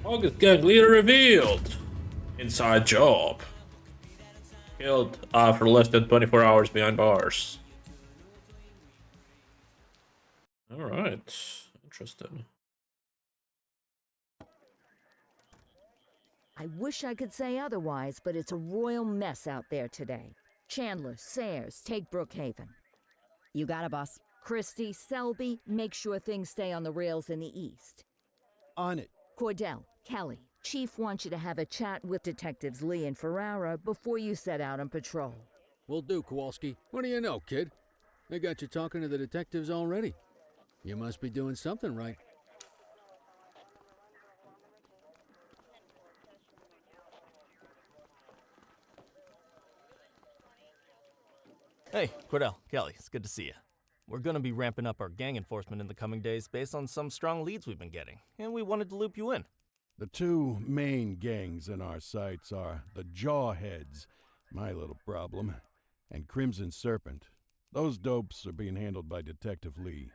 August gang leader revealed. Inside job. Killed after less than 24 hours behind bars. Alright, interesting. I wish I could say otherwise, but it's a royal mess out there today. Chandler, Sayers, take Brookhaven. You got it, boss. Christie, Selby, make sure things stay on the rails in the east. On it. Cordell, Kelly, Chief wants you to have a chat with Detectives Lee and Ferrara before you set out on patrol. Will do, Kowalski. What do you know, kid? They got you talking to the detectives already. You must be doing something right. Hey, Cordell, Kelly, it's good to see you. We're gonna be ramping up our gang enforcement in the coming days based on some strong leads we've been getting, and we wanted to loop you in. The 2 main gangs in our sights are the Jawheads, my little problem, and Crimson Serpent. Those dopes are being handled by Detective Lee.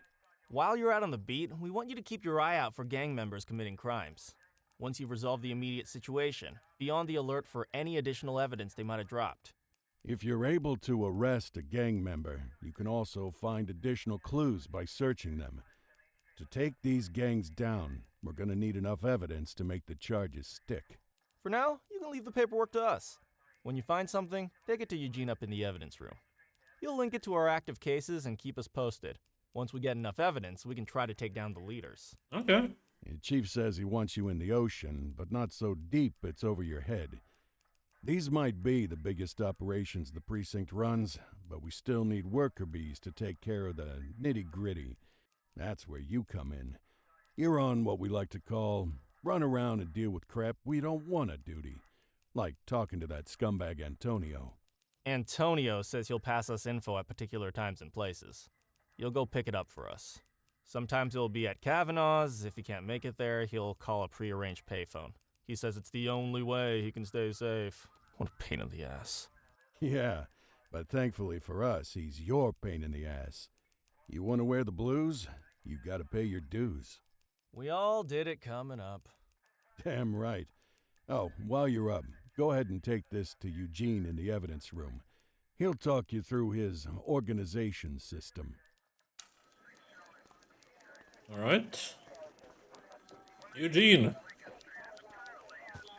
While you're out on the beat, we want you to keep your eye out for gang members committing crimes. Once you've resolved the immediate situation, be on the alert for any additional evidence they might have dropped. If you're able to arrest a gang member, you can also find additional clues by searching them. To take these gangs down, we're gonna need enough evidence to make the charges stick. For now, you can leave the paperwork to us. When you find something, take it to Eugene up in the evidence room. You'll link it to our active cases and keep us posted. Once we get enough evidence, we can try to take down the leaders. Okay. The chief says he wants you in the ocean, but not so deep it's over your head. These might be the biggest operations the precinct runs, but we still need worker bees to take care of the nitty-gritty. That's where you come in. You're on what we like to call run around and deal with crap we don't want to duty. Like talking to that scumbag Antonio. Antonio says he'll pass us info at particular times and places. You'll go pick it up for us. Sometimes he'll be at Kavanaugh's. If he can't make it there, he'll call a prearranged payphone. He says it's the only way he can stay safe. What a pain in the ass. Yeah, but thankfully for us, he's your pain in the ass. You want to wear the blues? You gotta pay your dues. We all did it coming up. Damn right. Oh, while you're up, go ahead and take this to Eugene in the evidence room. He'll talk you through his organization system. All right. Eugene.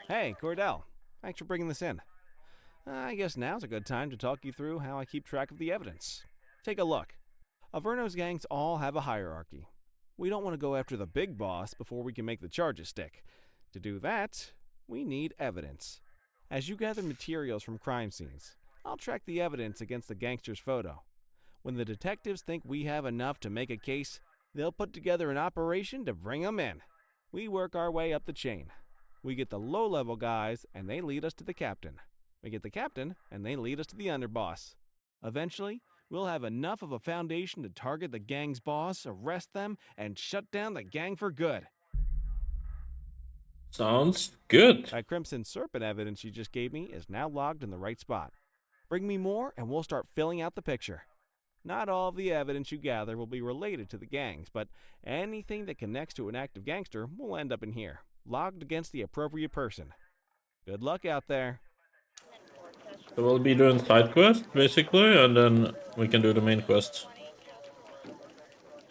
Hey, Cordell. Thanks for bringing this in. I guess now's a good time to talk you through how I keep track of the evidence. Take a look. Averno's gangs all have a hierarchy. We don't want to go after the big boss before we can make the charges stick. To do that, we need evidence. As you gather materials from crime scenes, I'll track the evidence against the gangster's photo. When the detectives think we have enough to make a case, they'll put together an operation to bring them in. We work our way up the chain. We get the low-level guys, and they lead us to the captain. We get the captain, and they lead us to the underboss. Eventually, we'll have enough of a foundation to target the gang's boss, arrest them, and shut down the gang for good. Sounds good. That Crimson Serpent evidence you just gave me is now logged in the right spot. Bring me more, and we'll start filling out the picture. Not all of the evidence you gather will be related to the gangs, but anything that connects to an active gangster will end up in here, logged against the appropriate person. Good luck out there. So we'll be doing side quests, basically, and then we can do the main quest.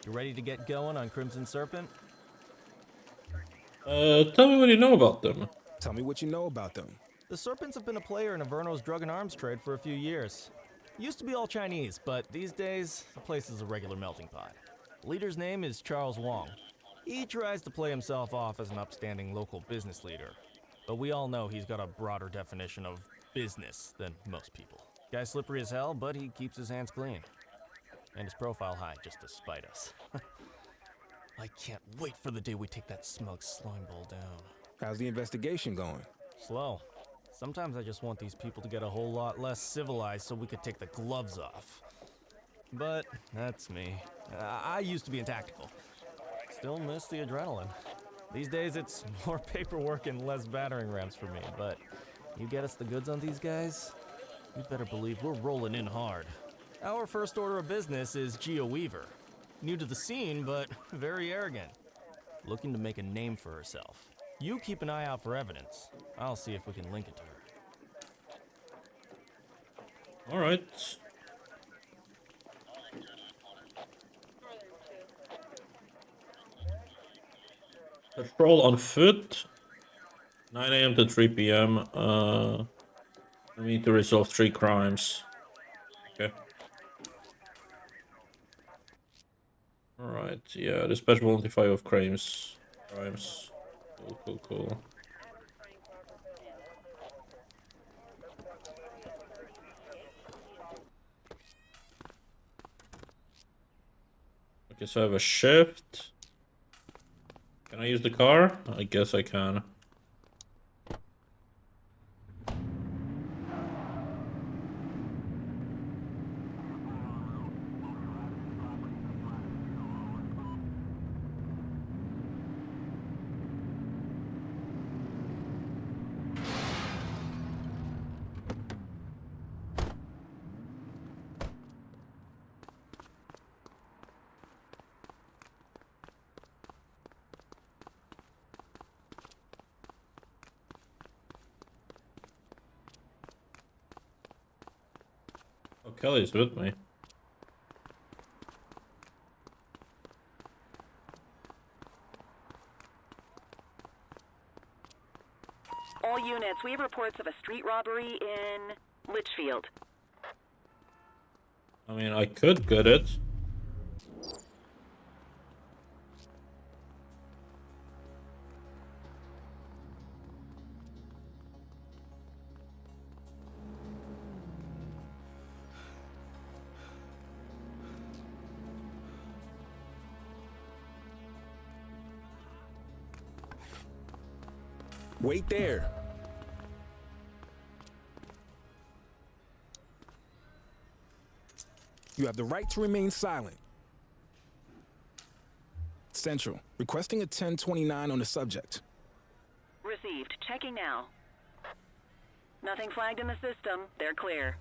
You ready to get going on Crimson Serpent? Tell me what you know about them. Tell me what you know about them. The Serpents have been a player in Averno's drug and arms trade for a few years. Used to be all Chinese, but these days, the place is a regular melting pot. The leader's name is Charles Wong. He tries to play himself off as an upstanding local business leader, but we all know he's got a broader definition of business than most people. Guy's slippery as hell, but he keeps his hands clean. And his profile high just to spite us. I can't wait for the day we take that smug slime ball down. How's the investigation going? Slow. Sometimes I just want these people to get a whole lot less civilized so we could take the gloves off. But that's me. I used to be in tactical. Still miss the adrenaline. These days it's more paperwork and less battering rams for me, but you get us the goods on these guys, you better believe we're rolling in hard. Our first order of business is 𝐒𝐸𝐽. New to the scene, but very arrogant. Looking to make a name for herself. You keep an eye out for evidence. I'll see if we can link it to her. All right. Patrol on foot. 9 a.m. to 3 p.m. We need to resolve 3 crimes. Okay. Alright, yeah, dispatch will notify of crimes. Cool. Okay, so I have a shift. Can I use the car? I guess I can. Oh, Kelly's with me. All units, we have reports of a street robbery in Litchfield. I mean, I could get it. Wait there. You have the right to remain silent. Central, requesting a 1029 on the subject. Received. Checking now. Nothing flagged in the system. They're clear.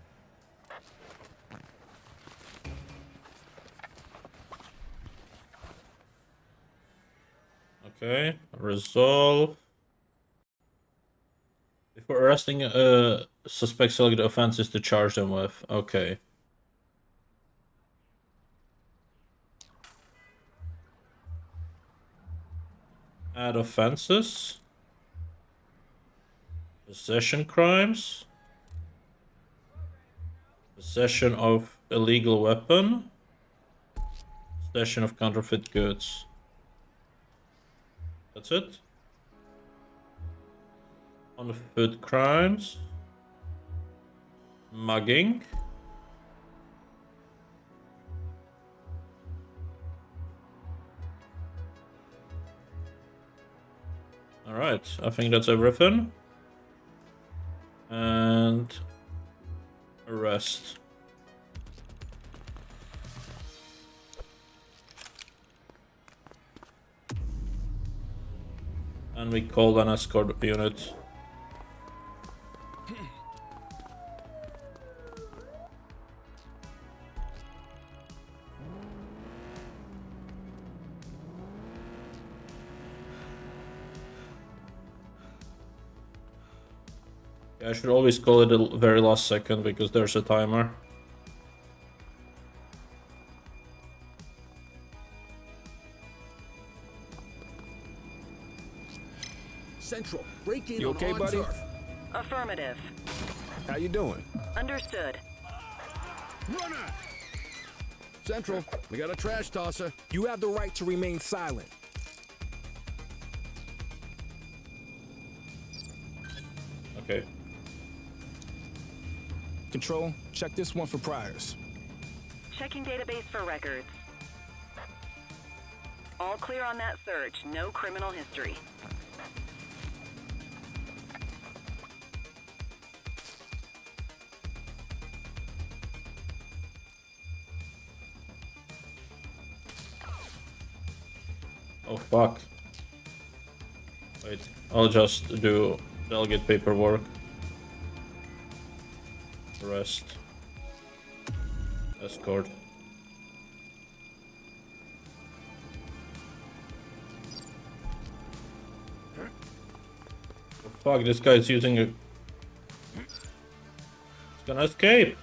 Okay, resolve. Before arresting a suspect, select the offenses to charge them with. Okay. Add offenses. Possession crimes. Possession of illegal weapon. Possession of counterfeit goods. That's it. On foot crimes. Mugging. Alright, I think that's everything. And arrest. And we call an escort unit. I should always call it the very last second because there's a timer. Central, break in You on okay, buddy? turf. Affirmative. How you doing? Understood. Runner! Central, we got a trash tosser. You have the right to remain silent. Okay. Control, check this one for priors. Checking database for records. All clear on that search. No criminal history. Oh fuck. Wait, I'll just do delegate paperwork. Arrest. Escort. Oh, fuck, this guy's using a... He's gonna escape!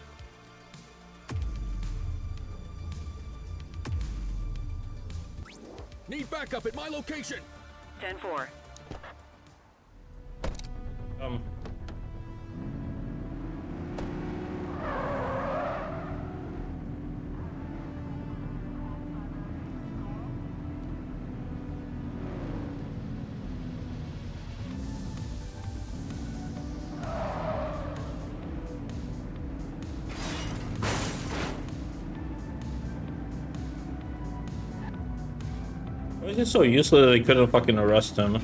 Need backup at my location. 10-4. Why is it so useless that they couldn't fucking arrest him?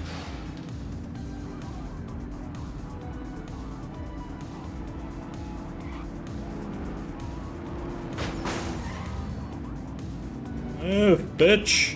Move, bitch!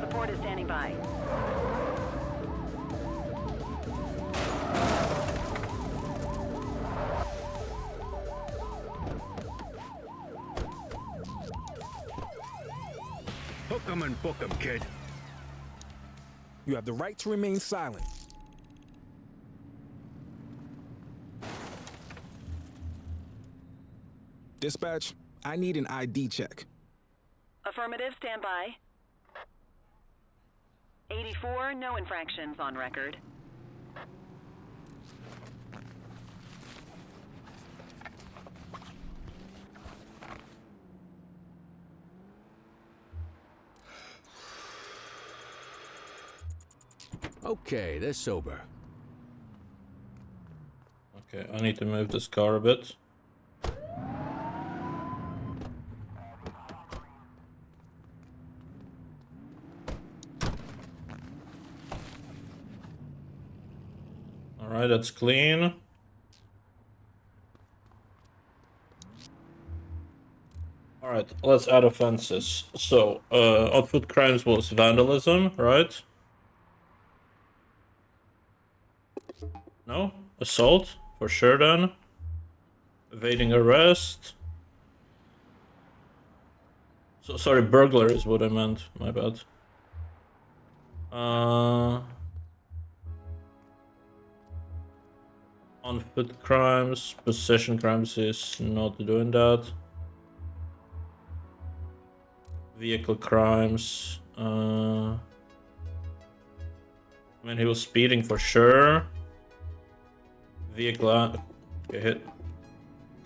Support is standing by. Hook 'em and book 'em, kid. You have the right to remain silent. Dispatch, I need an ID check. Affirmative, stand by. 84, no infractions on record. Okay, they're sober. Okay, I need to move this car a bit. Alright, that's clean. Alright, let's add offenses. So, on-foot crimes was vandalism, right? No? Assault? For sure then. Evading arrest. So, sorry, burglar is what I meant. My bad. On-foot crimes. Possession crimes is not doing that. Vehicle crimes. I mean, he was speeding for sure. Vehicle. Okay, hit.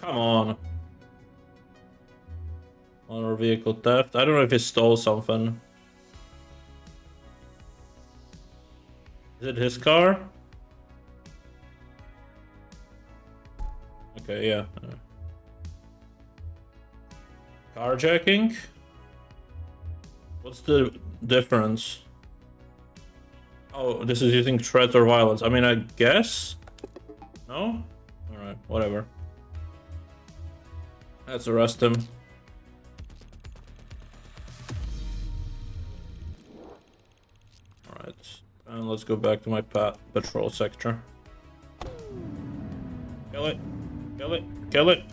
Come on. Motor vehicle theft. I don't know if he stole something. Is it his car? Okay, yeah. Carjacking? What's the difference? Oh, this is using threat or violence. I mean, I guess? No? Alright, whatever. Let's arrest him. Alright, and let's go back to my patrol sector. Kill it! Kill it! Kill it!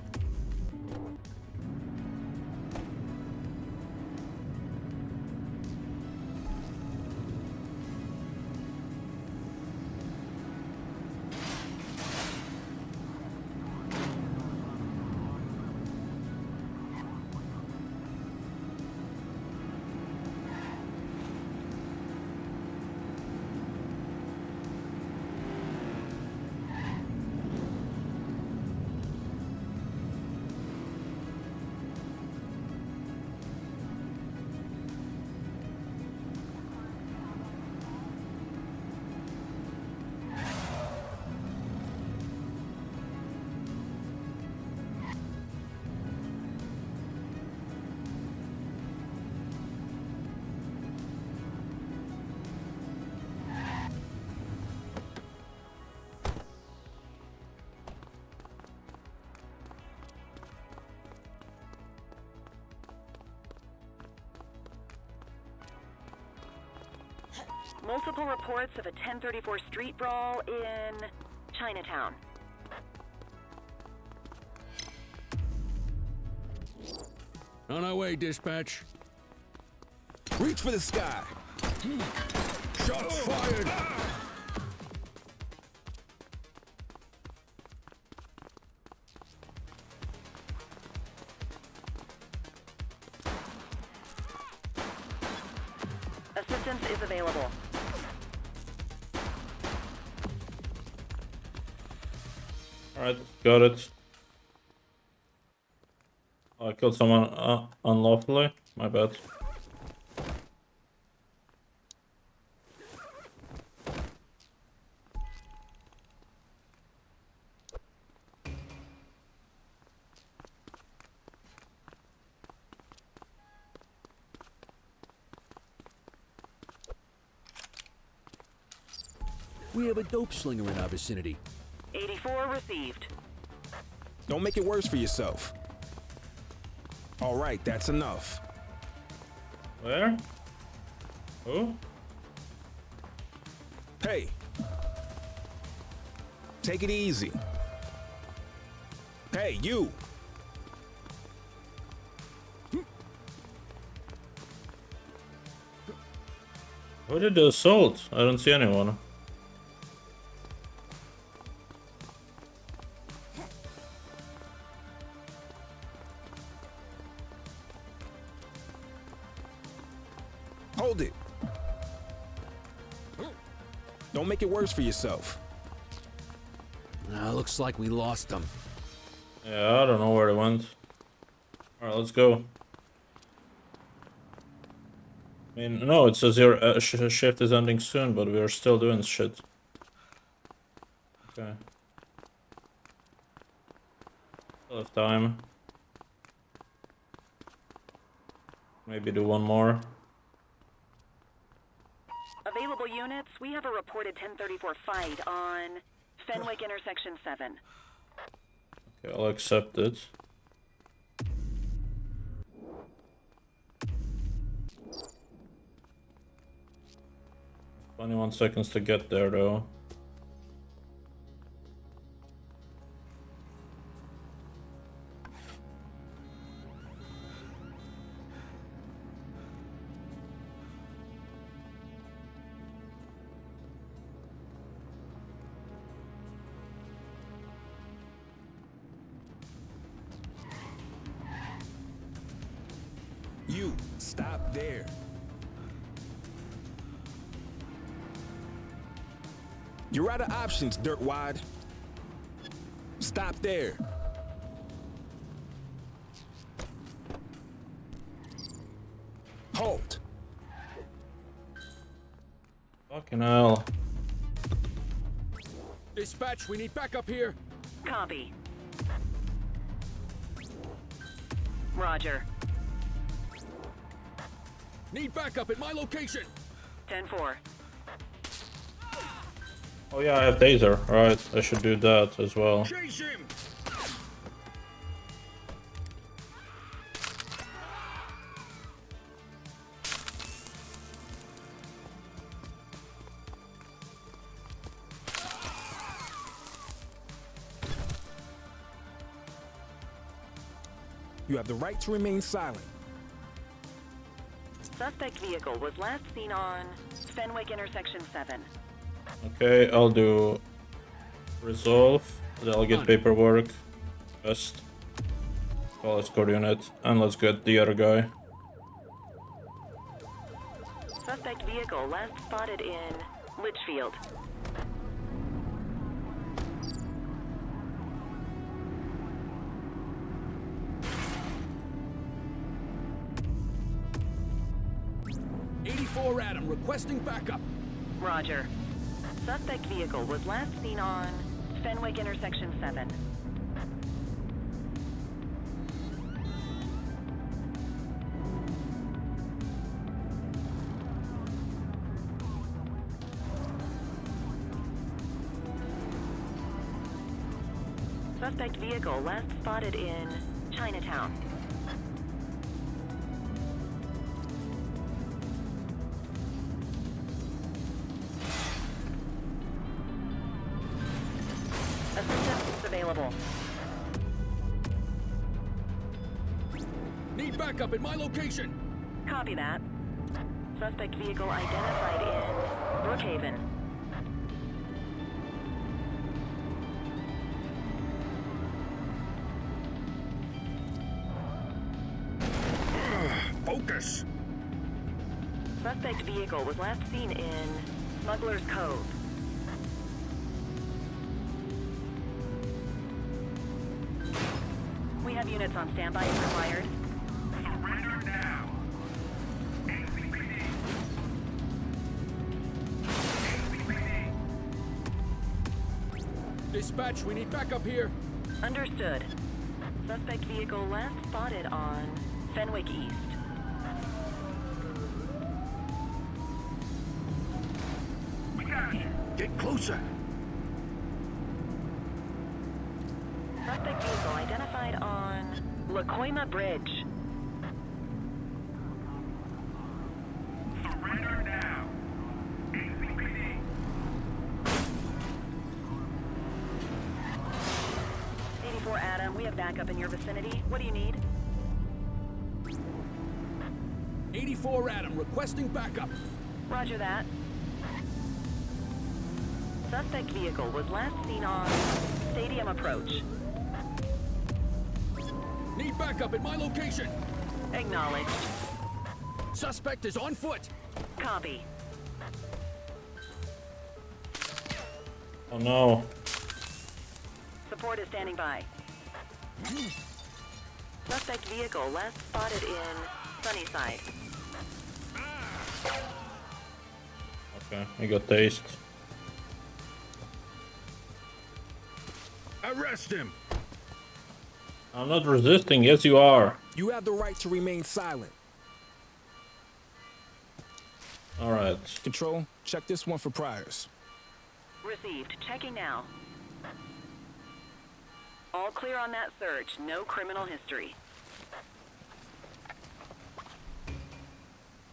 Multiple reports of a 1034 street brawl in Chinatown. On our way, dispatch. Reach for the sky. Shots fired! Assistance is available. Alright, got it. Oh, I killed someone unlawfully. My bad. We have a dope slinger in our vicinity. 84 received. Don't make it worse for yourself. All right, that's enough. Where? Who? Hey. Take it easy. Hey, you. Who did the assault? I don't see anyone. Hold it. Don't make it worse for yourself. Looks like we lost them. Yeah, I don't know where they went. Alright, let's go. I mean, no, it says your shift is ending soon, but we're still doing shit. Okay. Still have time. Maybe do one more. Available units, we have a reported 1034 fight on Fenwick Intersection 7. Okay, I'll accept it. 21 seconds to get there, though. You, stop there. You're out of options, dirtwad. Stop there. Halt. Fucking hell. Dispatch, we need backup here. Copy. Roger. Need backup at my location. 10-4. Oh yeah, I have taser. Alright, I should do that as well. Chase him! You have the right to remain silent. Suspect vehicle was last seen on Fenwick Intersection 7. Okay, I'll do resolve, then I'll get paperwork first. Call escort unit, and let's get the other guy. Suspect vehicle last spotted in Litchfield. Adam, requesting backup. Roger. Suspect vehicle was last seen on Fenwick Intersection 7. Suspect vehicle last spotted in Chinatown. Assistance available. Need backup at my location. Copy that. Suspect vehicle identified in Brookhaven. Focus! Suspect vehicle was last seen in Smuggler's Cove. We have units on standby if required. Surrender now! ACPD! ACPD! Dispatch, we need backup here. Understood. Suspect vehicle last spotted on Fenwick East. We got you! Get closer! Suspect vehicle identified on 𝐒𝐸𝐞𝐬𝐬 Bridge. Surrender now! ACPD! 84 Adam, we have backup in your vicinity. What do you need? 84 Adam, requesting backup. Roger that. Suspect vehicle was last seen on Stadium Approach. Need backup at my location. Acknowledged. Suspect is on foot. Copy. Oh no. Support is standing by. Suspect vehicle last spotted in Sunnyside. Okay, we got taste. Arrest him! I'm not resisting. Yes, you are. You have the right to remain silent. All right. Control, check this one for priors. Received. Checking now. All clear on that search. No criminal history.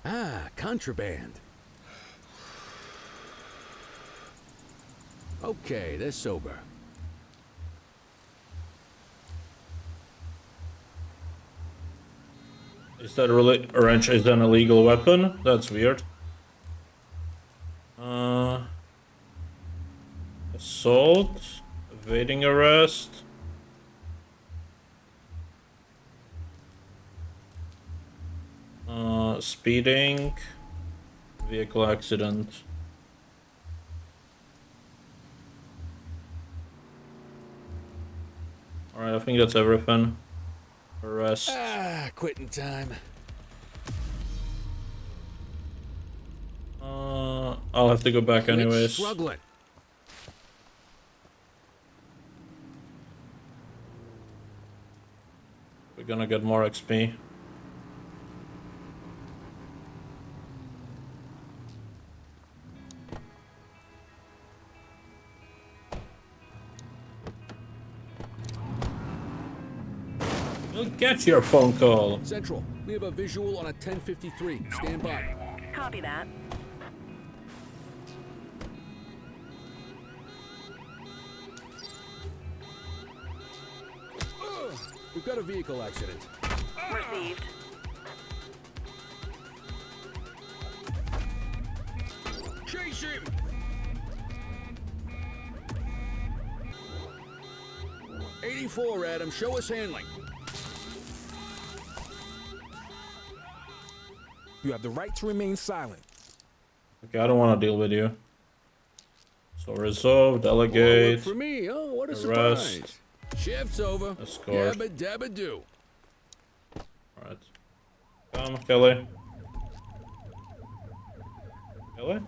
Ah, contraband. Okay, they're sober. Is that really a wrench? Is that an illegal weapon? That's weird. Assault, evading arrest. Speeding, vehicle accident. All right, I think that's everything. Arrest. Ah, quitting time. I'll have to go back anyways. Struggling. We're gonna get more XP. We'll get your phone call. Central, we have a visual on a 1053. Stand by. Copy that. We've got a vehicle accident. Received. Chase him! '84, Adam. Show us handling. You have the right to remain silent. Okay, I don't want to deal with you. So resolve, More work delegate, for me. Oh, what a arrest, surprise. Shift's over. escort. Yabba dabba do. Alright. Come, Kelly. Kelly?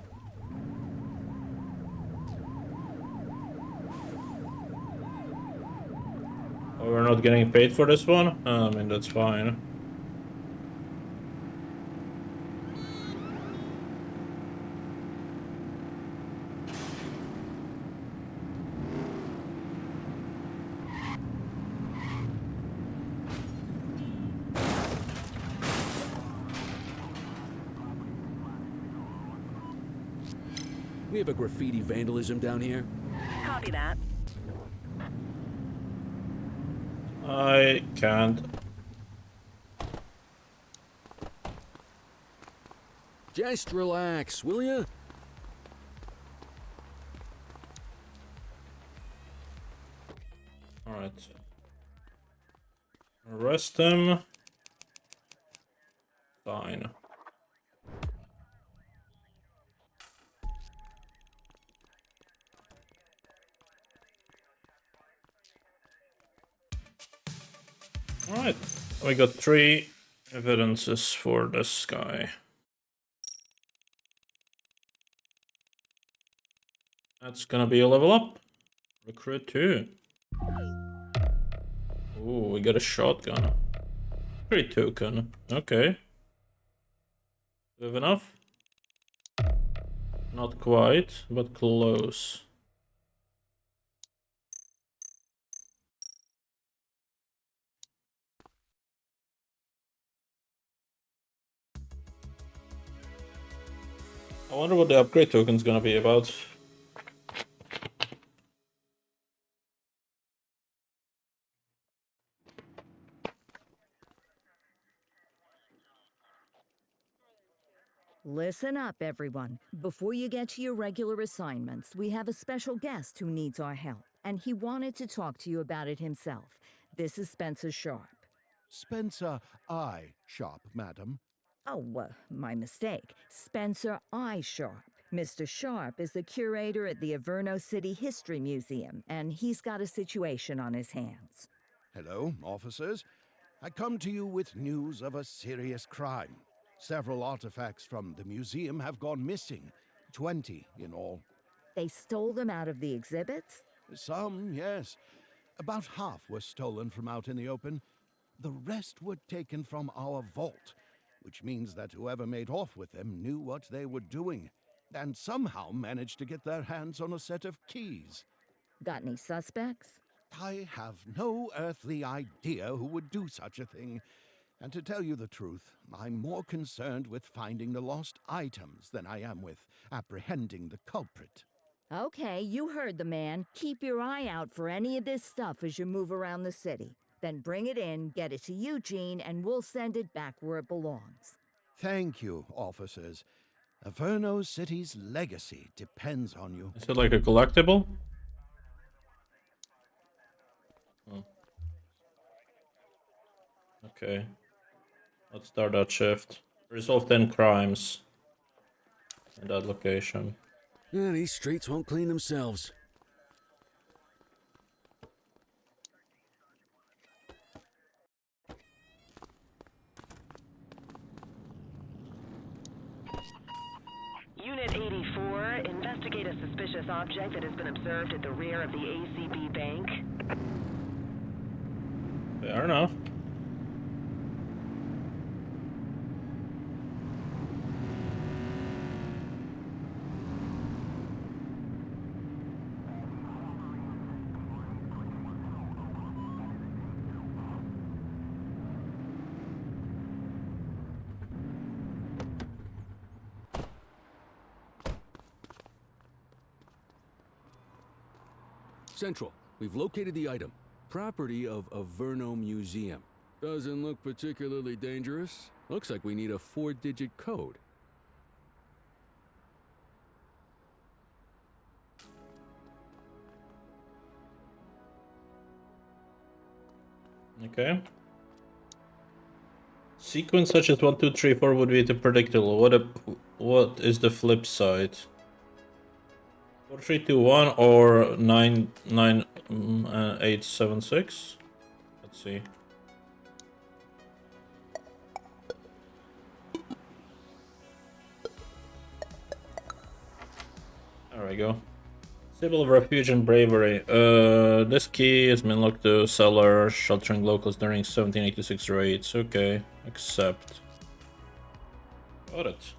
Oh, we're not getting paid for this one? I mean, that's fine. We have a graffiti vandalism down here. Copy that. I can't. Just relax, will ya? Alright. Arrest him. Fine. Alright, we got 3 evidences for this guy. That's gonna be a level up. Recruit 2. Ooh, we got a shotgun. 3 token. Okay. Do we have enough? Not quite, but close. I wonder what the upgrade token's gonna be about. Listen up, everyone. Before you get to your regular assignments, we have a special guest who needs our help, and he wanted to talk to you about it himself. This is Spencer Sharp. Spencer I. Sharp, madam. Oh, my mistake. Spencer I. Sharp. Mr. Sharp is the curator at the Averno City History Museum, and he's got a situation on his hands. Hello, officers. I come to you with news of a serious crime. Several artifacts from the museum have gone missing, 20 in all. They stole them out of the exhibits? Some, yes. About half were stolen from out in the open. The rest were taken from our vault, which means that whoever made off with them knew what they were doing, and somehow managed to get their hands on a set of keys. Got any suspects? I have no earthly idea who would do such a thing. And to tell you the truth, I'm more concerned with finding the lost items than I am with apprehending the culprit. Okay, you heard the man. Keep your eye out for any of this stuff as you move around the city. Then bring it in, get it to Eugene, and we'll send it back where it belongs. Thank you, officers. Averno City's legacy depends on you. Is it like a collectible? Oh. Okay. Let's start that shift. Resolve 10 crimes in that location. Yeah, these streets won't clean themselves. Unit 84, investigate a suspicious object that has been observed at the rear of the ACB bank. Fair enough. Central, we've located the item. Property of Averno Museum. Doesn't look particularly dangerous. Looks like we need a 4-digit code. Okay. Sequence such as 1, 2, 3, 4 would be too predictable. What is the flip side? 4, 3, 2, 1 or 9, 9, 8, 7, 6? Let's see. There we go. Symbol of refuge and bravery. This key has been locked to cellar, sheltering locals during 1786 raids. Okay, accept. Got it.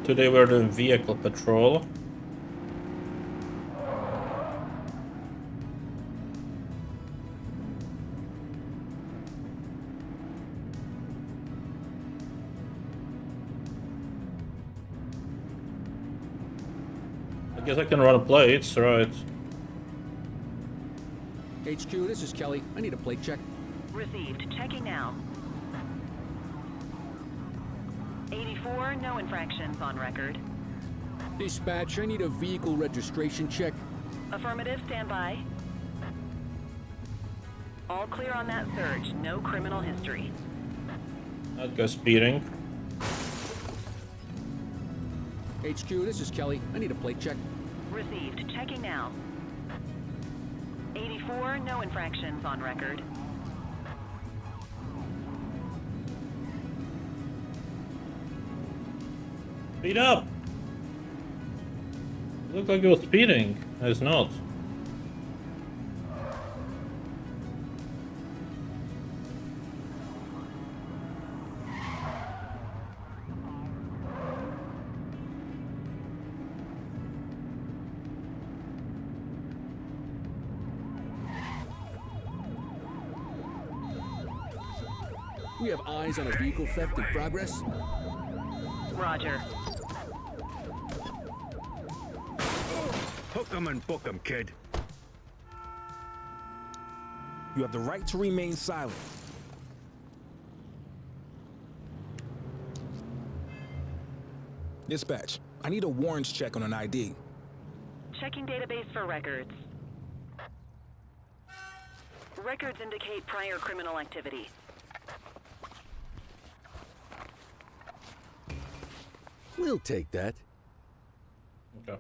Today we're doing vehicle patrol. I guess I can run plates, right? HQ, this is Kelly. I need a plate check. Received. Checking now. 84, no infractions on record. Dispatch, I need a vehicle registration check. Affirmative, stand by. All clear on that search, no criminal history. That guy's speeding. HQ, this is Kelly. I need a plate check. Received. Checking now. 84, no infractions on record. Speed up! It looked like it was speeding. It's not. We have eyes on a vehicle theft in progress. Roger. Hook 'em and book 'em, kid. You have the right to remain silent. Dispatch, I need a warrants check on an ID. Checking database for records. Records indicate prior criminal activity. We'll take that. Okay.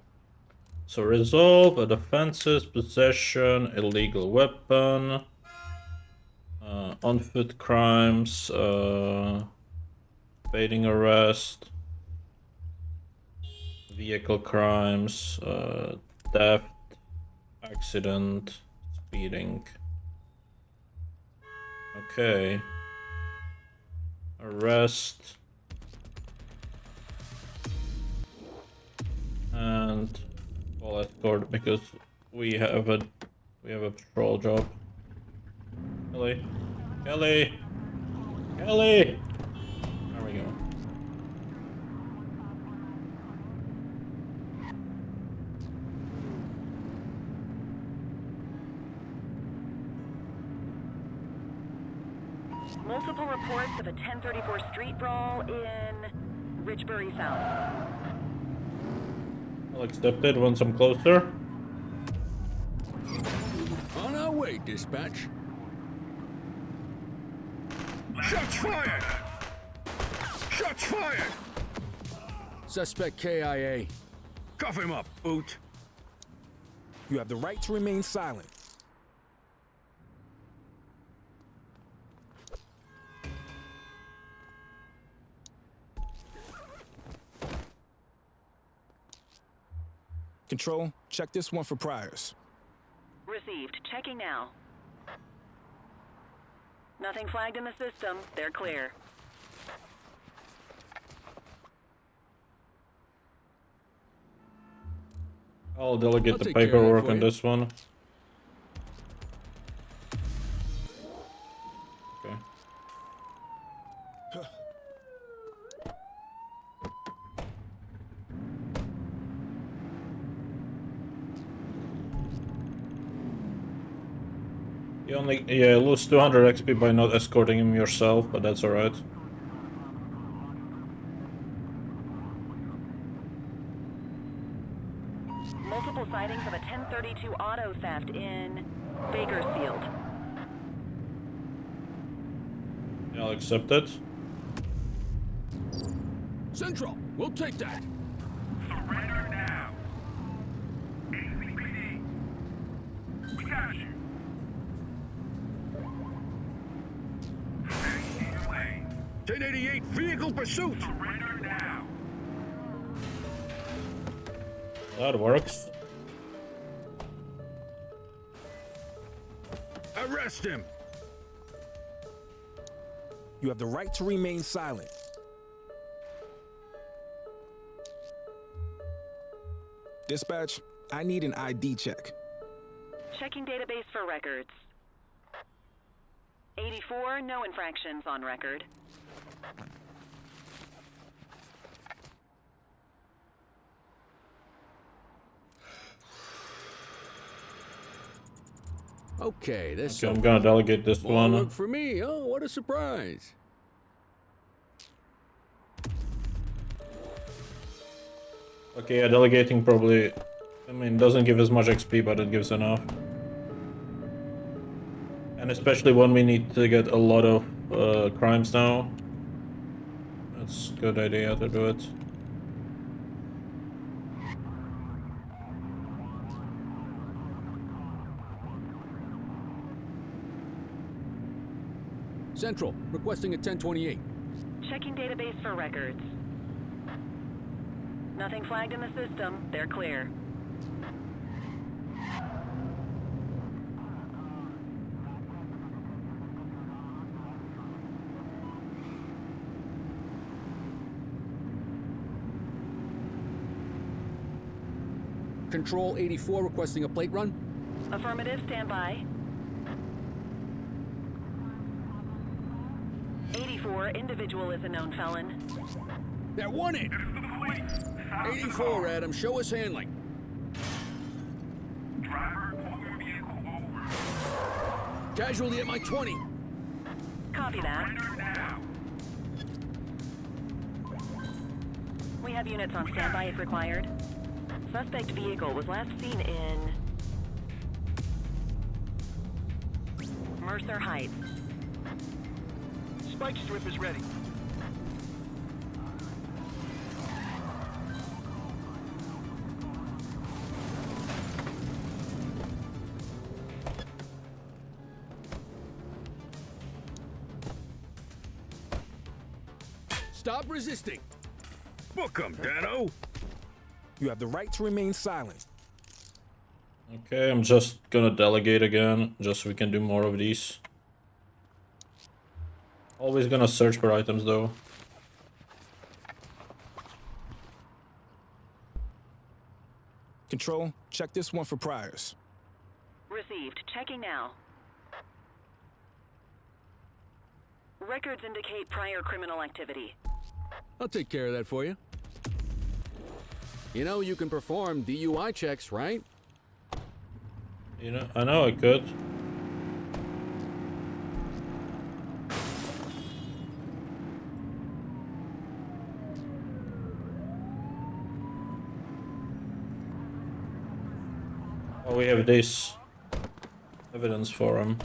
So resolve a offenses, possession, illegal weapon, on-foot crimes, evading arrest, vehicle crimes, theft, accident, speeding. Okay. Arrest. And call escort because we have a patrol job. Kelly. Kelly! Kelly! There we go. Multiple reports of a 1034 street brawl in Richbury South. I'll accept it once I'm closer. On our way, dispatch. Shots fired! Shots fired! Suspect KIA. Cuff him up, Boot. You have the right to remain silent. Control, check this one for priors. Received. Checking now. Nothing flagged in the system. They're clear. I'll delegate I'll the take care of that paperwork for on you. this one. Okay. You only lose 200 XP by not escorting him yourself, but that's alright. Multiple sightings of a 1032 auto theft in Bakersfield. Yeah, I'll accept it. Central, we'll take that. Surrender now. ACPD. We got you. Stay in your lane. 1088 vehicle pursuit. Surrender now. That works. Arrest him. You have the right to remain silent. Dispatch, I need an ID check. Checking database for records. 84, no infractions on record. Okay, this Okay, I'm gonna delegate this More one. work for me. Oh, what a surprise. Okay, yeah, delegating probably, I mean, doesn't give as much XP, but it gives enough. And especially when we need to get a lot of crimes now. That's a good idea to do it. Central, requesting a 1028. Checking database for records. Nothing flagged in the system. They're clear. Control 84 requesting a plate run. Affirmative, stand by. 84, individual is a known felon. That won it! 84, Adam, show us handling. Driver, pull your vehicle over. Casualty at my 20. Copy that. Surrender now. We have units on standby if required. Suspect vehicle was last seen in Mercer Heights. Spike strip is ready. Stop resisting. Book 'em, Dano. You have the right to remain silent. Okay, I'm just gonna delegate again, just so we can do more of these. Always gonna search for items though. Control, check this one for priors. Received. Checking now. Records indicate prior criminal activity. I'll take care of that for you. You know you can perform DUI checks, right? You know, I know I could. Oh, we have this evidence for him.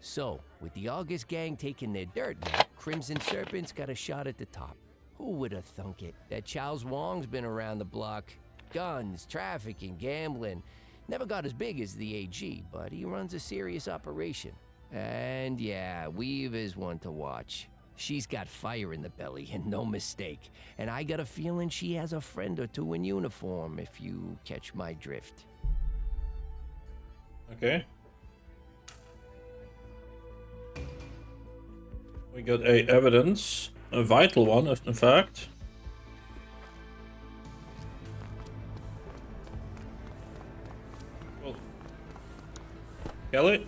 So, with the August gang taking their dirt now, Crimson Serpent's got a shot at the top. Who would have thunk it? That 𝐒𝐲𝐸's been around the block. Guns, trafficking, gambling. Never got as big as the AG, but he runs a serious operation. And yeah, Weave is one to watch. She's got fire in the belly, and no mistake. And I got a feeling she has a friend or two in uniform, if you catch my drift. Okay. We got a evidence, a vital one, in fact. Cool. Kelly?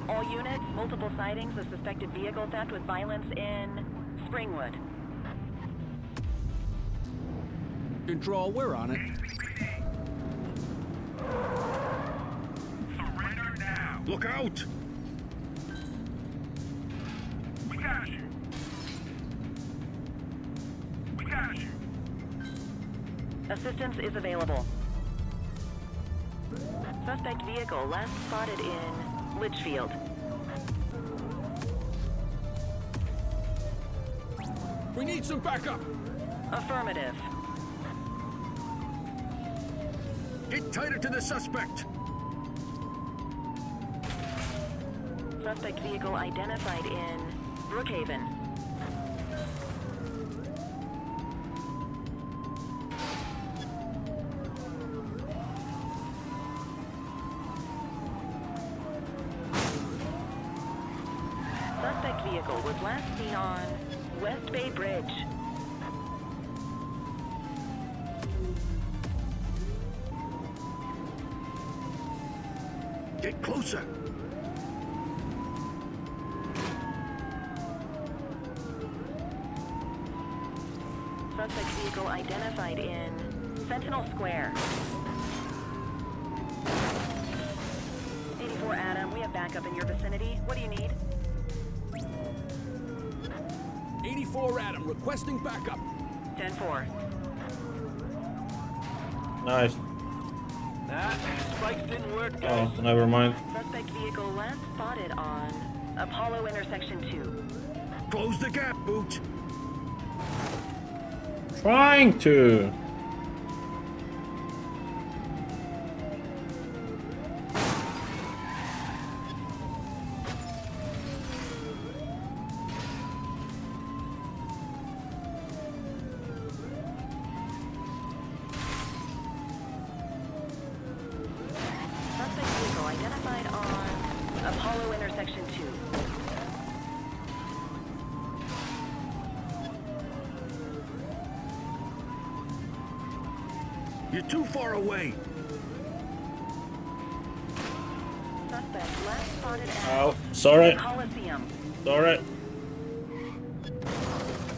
All units, multiple sightings of suspected vehicle theft with violence in Springwood. Control, we're on it. Surrender now. Look out! We got you. We got you. Assistance is available. Suspect vehicle last spotted in Litchfield. We need some backup. Affirmative. Get tighter to the suspect. Suspect vehicle identified in Brookhaven. Suspect vehicle was last seen on West Bay Bridge. Get closer. Suspect vehicle identified in Sentinel Square. 84 Adam, we have backup in your vicinity. What do you need? 84 Adam, requesting backup. 10-4. Nice. That spikes didn't work, guys. Oh, never mind. Suspect vehicle last spotted on Apollo intersection 2. Close the gap, Boot. Trying to. Suspect vehicle identified on Apollo intersection 2. You're too far away. Suspect last spotted at Ow. Sorry. Coliseum. Sorry.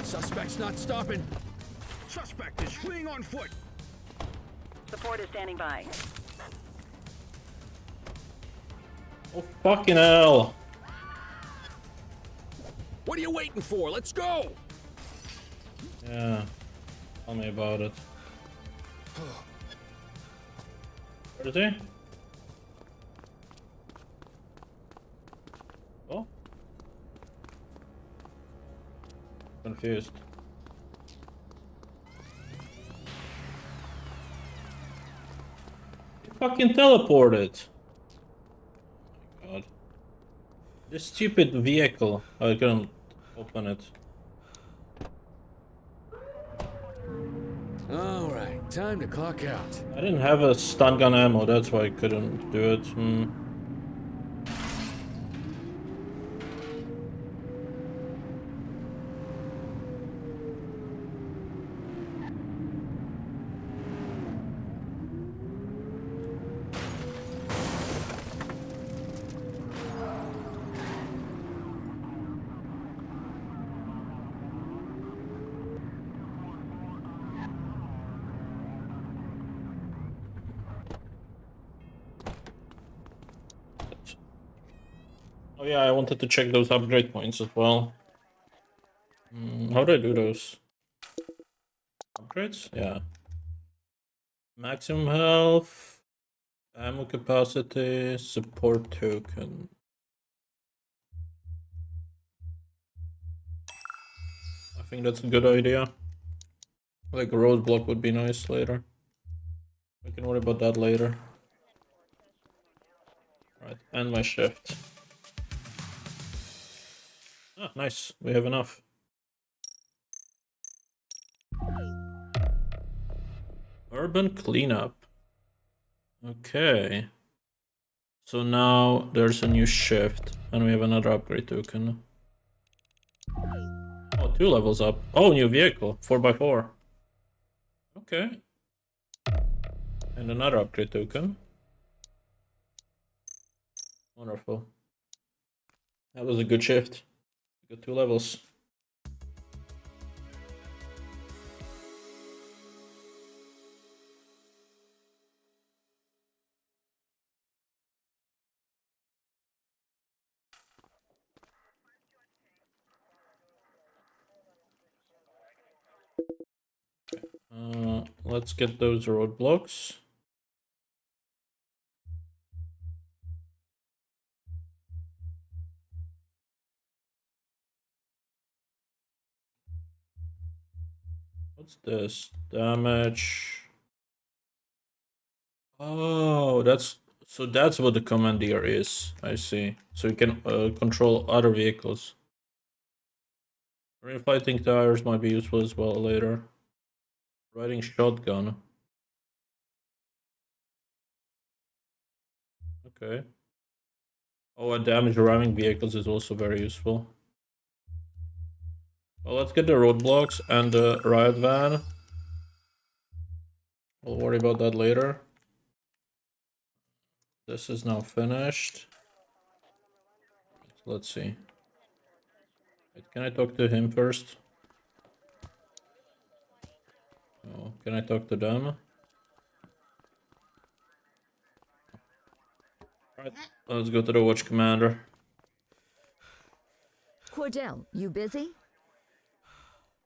Suspect's not stopping. Suspect is fleeing on foot. Support is standing by. Oh, fucking hell. What are you waiting for? Let's go! Yeah. Tell me about it. Where is he? Oh. Confused. He fucking teleported. Oh my god. This stupid vehicle. I couldn't open it. Alright, time to clock out. I didn't have a stun gun ammo, that's why I couldn't do it. Oh yeah, I wanted to check those upgrade points as well. How do I do those? Upgrades? Yeah. Maximum health, ammo capacity, support token. I think that's a good idea. Like a roadblock would be nice later. We can worry about that later. Right, and my shift. Ah, nice. We have enough. Urban cleanup. Okay. So now there's a new shift, and we have another upgrade token. Oh, 2 levels up. Oh, new vehicle. 4x4. Okay. And another upgrade token. Wonderful. That was a good shift. We got 2 levels. Let's get those roadblocks. What's this? Damage. Oh, that's what the commandeer is. I see. So you can control other vehicles. Reflighting tires might be useful as well later. Riding shotgun. Okay. Oh, and damage ramming vehicles is also very useful. Well, let's get the roadblocks and the riot van. We'll worry about that later. This is now finished. Let's see. Wait, can I talk to him first? Oh, can I talk to them? Alright, let's go to the watch commander. Cordell, you busy?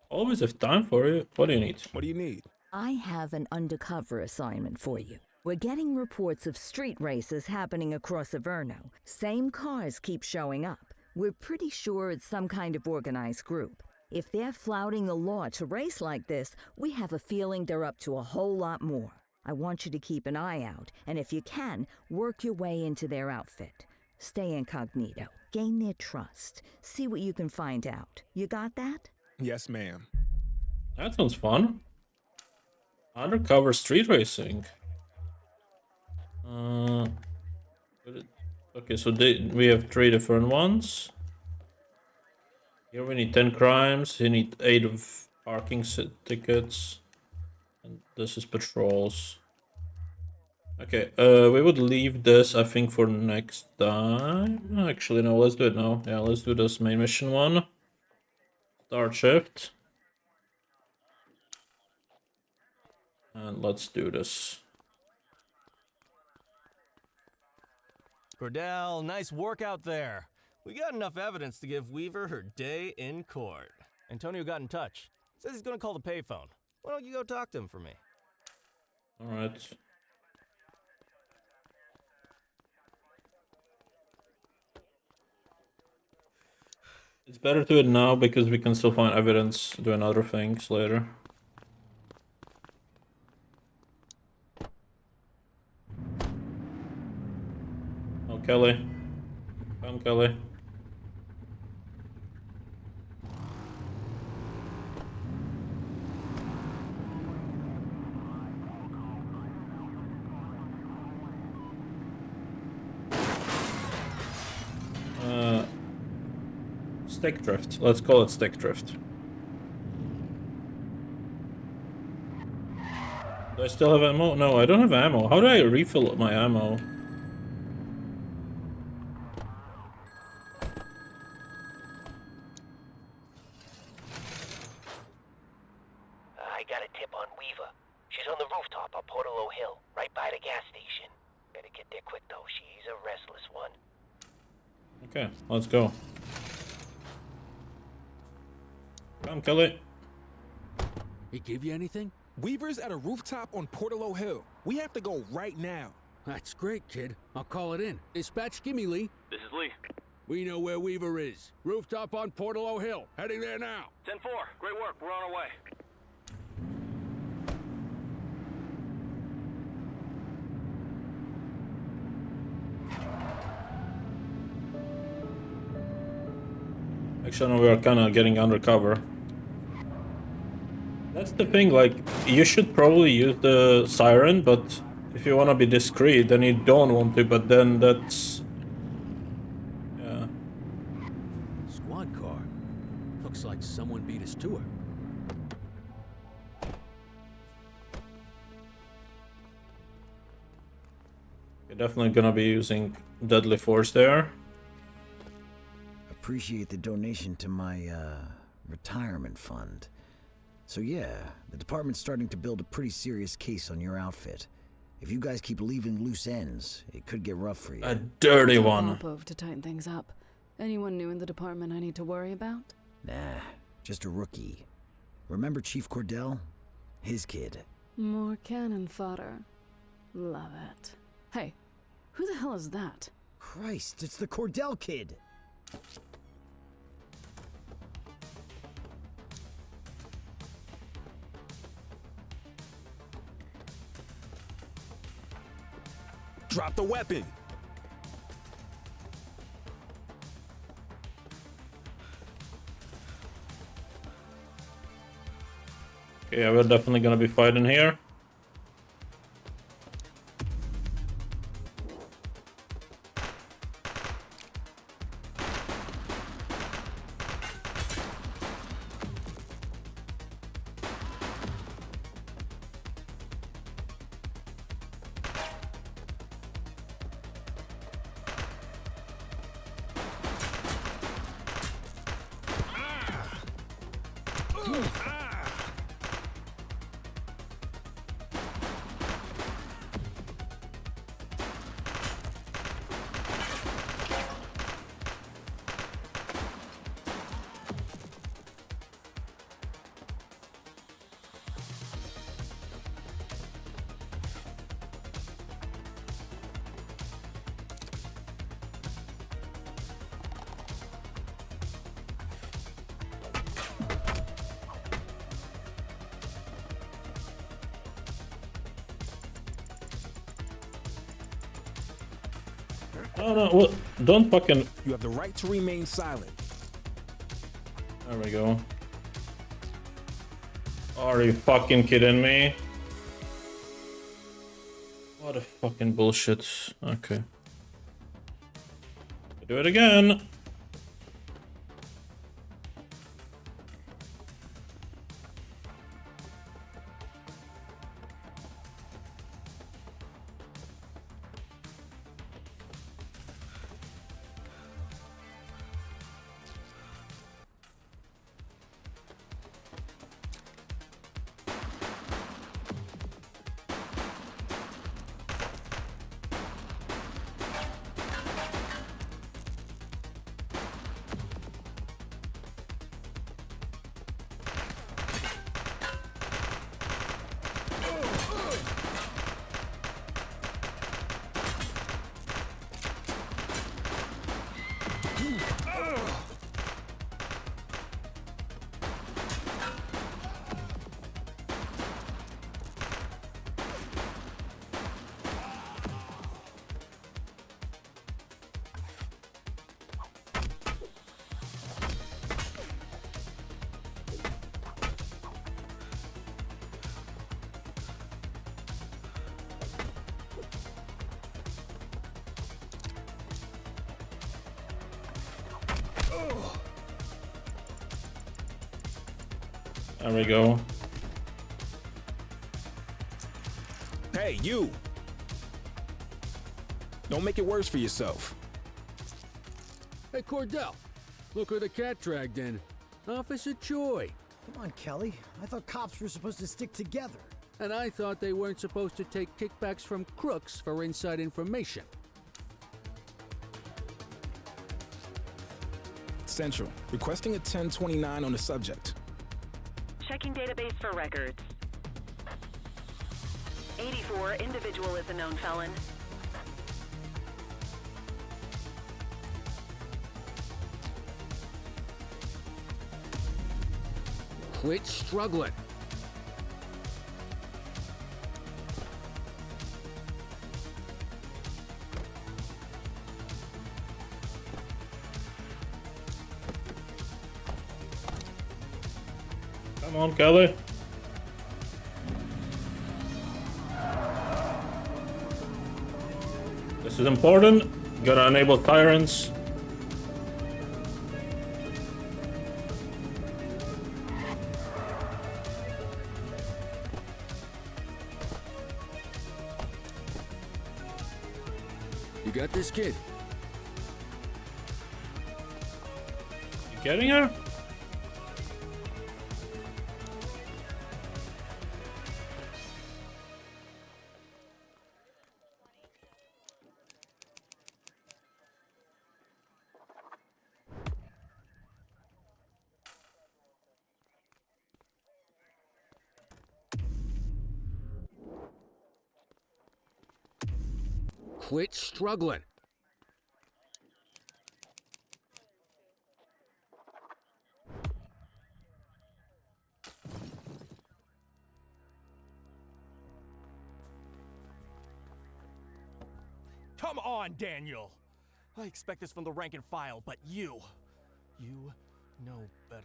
Always have time for you. What do you need? What do you need? I have an undercover assignment for you. We're getting reports of street races happening across Averno. Same cars keep showing up. We're pretty sure it's some kind of organized group. If they're flouting the law to race like this, we have a feeling they're up to a whole lot more. I want you to keep an eye out, and if you can, work your way into their outfit. Stay incognito, gain their trust, see what you can find out. You got that? Yes, ma'am. That sounds fun. Undercover street racing. Okay, so we have 3 different ones. Here we need 10 crimes. You need 8 of parking tickets. And this is patrols. Okay, we would leave this, I think, for next time. Actually, no, let's do it now. Yeah, let's do this main mission one. Start shift. And let's do this. Cordell, nice work out there. We got enough evidence to give Weaver her day in court. Antonio got in touch. Says he's gonna call the payphone. Why don't you go talk to him for me? Alright. It's better to do it now because we can still find evidence doing other things later. Oh, Kelly. Come, Kelly. Stick drift. Let's call it stick drift. Do I still have ammo? No, I don't have ammo. How do I refill my ammo? I got a tip on Weaver. She's on the rooftop on Portalo Hill, right by the gas station. Better get there quick though, she's a restless one. Okay, let's go. Come, Kelly. He give you anything? Weaver's at a rooftop on Portalo Hill. We have to go right now. That's great, kid. I'll call it in. Dispatch, give me Lee. This is Lee. We know where Weaver is. Rooftop on Portalo Hill. Heading there now. 10-4. Great work. We're on our way. Actually, we are kind of getting undercover. That's the thing, like, you should probably use the siren, but if you want to be discreet, then you don't want to, but then that's... yeah. Squad car. Looks like someone beat us to her. You're definitely gonna be using deadly force there. Appreciate the donation to my, retirement fund. So yeah, the department's starting to build a pretty serious case on your outfit. If you guys keep leaving loose ends, it could get rough for you. A dirty one. Popov to tighten things up. Anyone new in the department I need to worry about? Nah, just a rookie. Remember Chief Cordell? His kid. More cannon fodder. Love it. Hey, who the hell is that? Christ, it's the Cordell kid! Drop the weapon. Okay, yeah, we're definitely gonna be fighting here. No, no, what? Don't fucking... You have the right to remain silent. There we go. Are you fucking kidding me? What a fucking bullshit. Okay. Do it again. There we go. Hey, you! Don't make it worse for yourself. Hey, Cordell, look who the cat dragged in. Officer Choi. Come on, Kelly. I thought cops were supposed to stick together. And I thought they weren't supposed to take kickbacks from crooks for inside information. Central, requesting a 1029 on the subject. Checking database for records. 84, individual is a known felon. Quit struggling. Come on, Kelly. This is important. Gotta enable tyrants. You got this, kid? You getting her? Quit struggling. Come on, Daniel. I expect this from the rank and file, but you know better.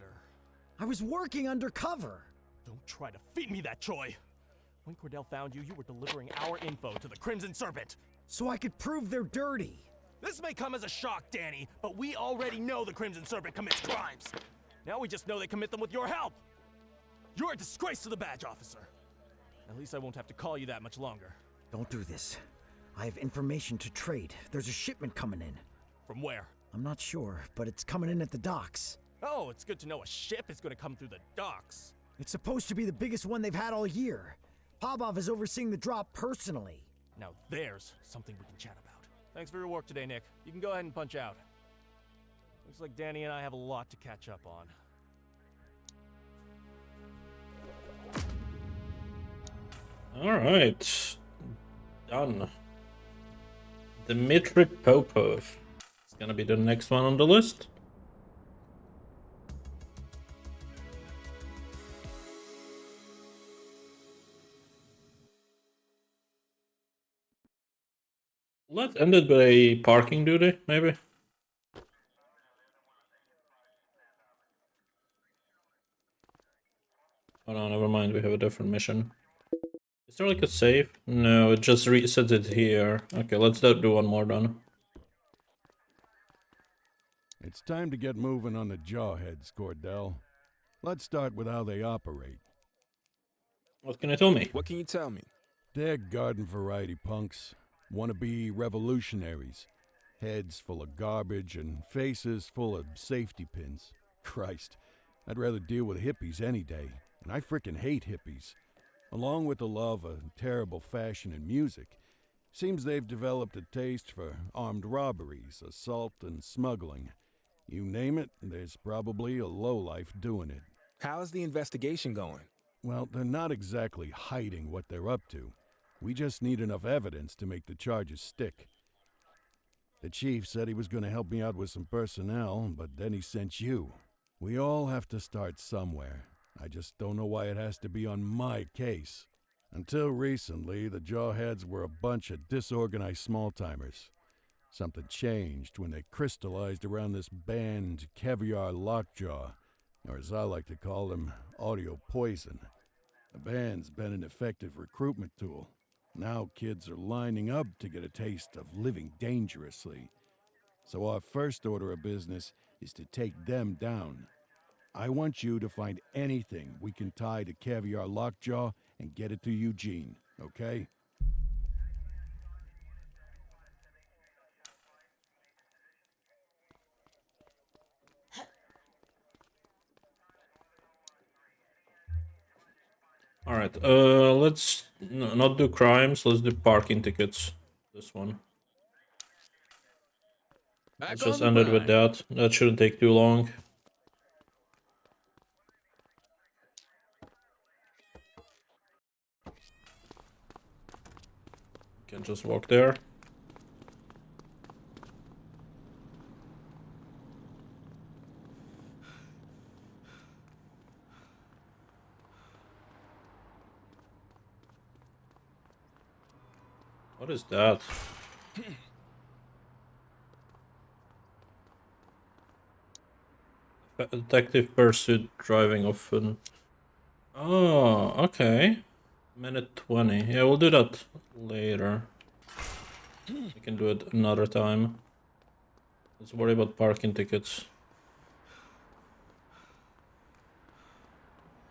I was working undercover. Don't try to feed me that, Choi. When Cordell found you, you were delivering our info to the Crimson Serpent. So I could prove they're dirty. This may come as a shock, Danny, but we already know the Crimson Serpent commits crimes. Now we just know they commit them with your help. You're a disgrace to the badge, officer. At least I won't have to call you that much longer. Don't do this. I have information to trade. There's a shipment coming in. From where? I'm not sure, but it's coming in at the docks. Oh, it's good to know a ship is going to come through the docks. It's supposed to be the biggest one they've had all year. Popov is overseeing the drop personally. Now there's something we can chat about. Thanks for your work today, Nick. You can go ahead and punch out. Looks like Danny and I have a lot to catch up on. Alright. Done. Dmitry Popov. It's gonna be the next one on the list. Let's end it with a parking duty, maybe. Oh no, never mind, we have a different mission. Is there like a save? No, it just resets it here. Okay, let's do one more then. It's time to get moving on the jawheads, Cordell. Let's start with how they operate. What can you tell me? What can you tell me? They're garden variety punks. Wannabe revolutionaries. Heads full of garbage and faces full of safety pins. Christ, I'd rather deal with hippies any day. And I frickin' hate hippies. Along with the love of terrible fashion and music, seems they've developed a taste for armed robberies, assault, and smuggling. You name it, there's probably a lowlife doing it. How's the investigation going? Well, they're not exactly hiding what they're up to. We just need enough evidence to make the charges stick. The chief said he was going to help me out with some personnel, but then he sent you. We all have to start somewhere. I just don't know why it has to be on my case. Until recently, the Jawheads were a bunch of disorganized small-timers. Something changed when they crystallized around this band Caviar Lockjaw, or as I like to call them, Audio Poison. The band's been an effective recruitment tool. Now kids are lining up to get a taste of living dangerously. So our first order of business is to take them down. I want you to find anything we can tie to Caviar Lockjaw and get it to Eugene, okay? Alright, let's not do crimes, let's do parking tickets. This one. Let's just end it with that. That shouldn't take too long. Can just walk there. What is that? Detective pursuit driving often. Oh, okay. Minute 20. Yeah, we'll do that later. We can do it another time. Let's worry about parking tickets.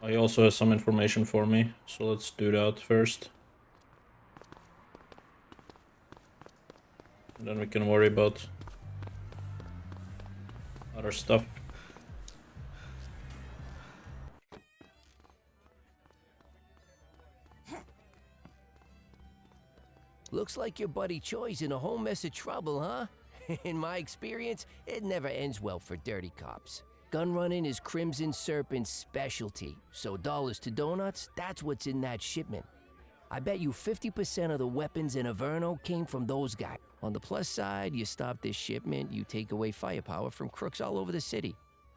He also has some information for me, so let's do that first. And then we can worry about other stuff. Looks like your buddy Choi's in a whole mess of trouble, huh? In my experience, it never ends well for dirty cops. Gun running is Crimson Serpent's specialty, so dollars to donuts, that's what's in that shipment. I bet you 50% of the weapons in Averno came from those guys. On the plus side, you stop this shipment, you take away firepower from crooks all over the city.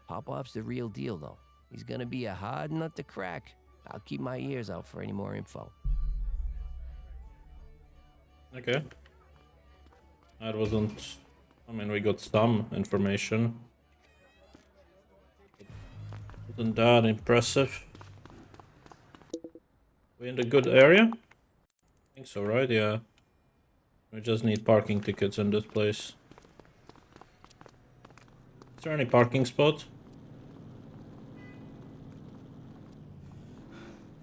Popov's the real deal, though. He's gonna be a hard nut to crack. I'll keep my ears out for any more info. Okay. That wasn't... I mean, we got some information. Wasn't that impressive? We in the good area? I think so, right? Yeah. We just need parking tickets in this place. Is there any parking spot?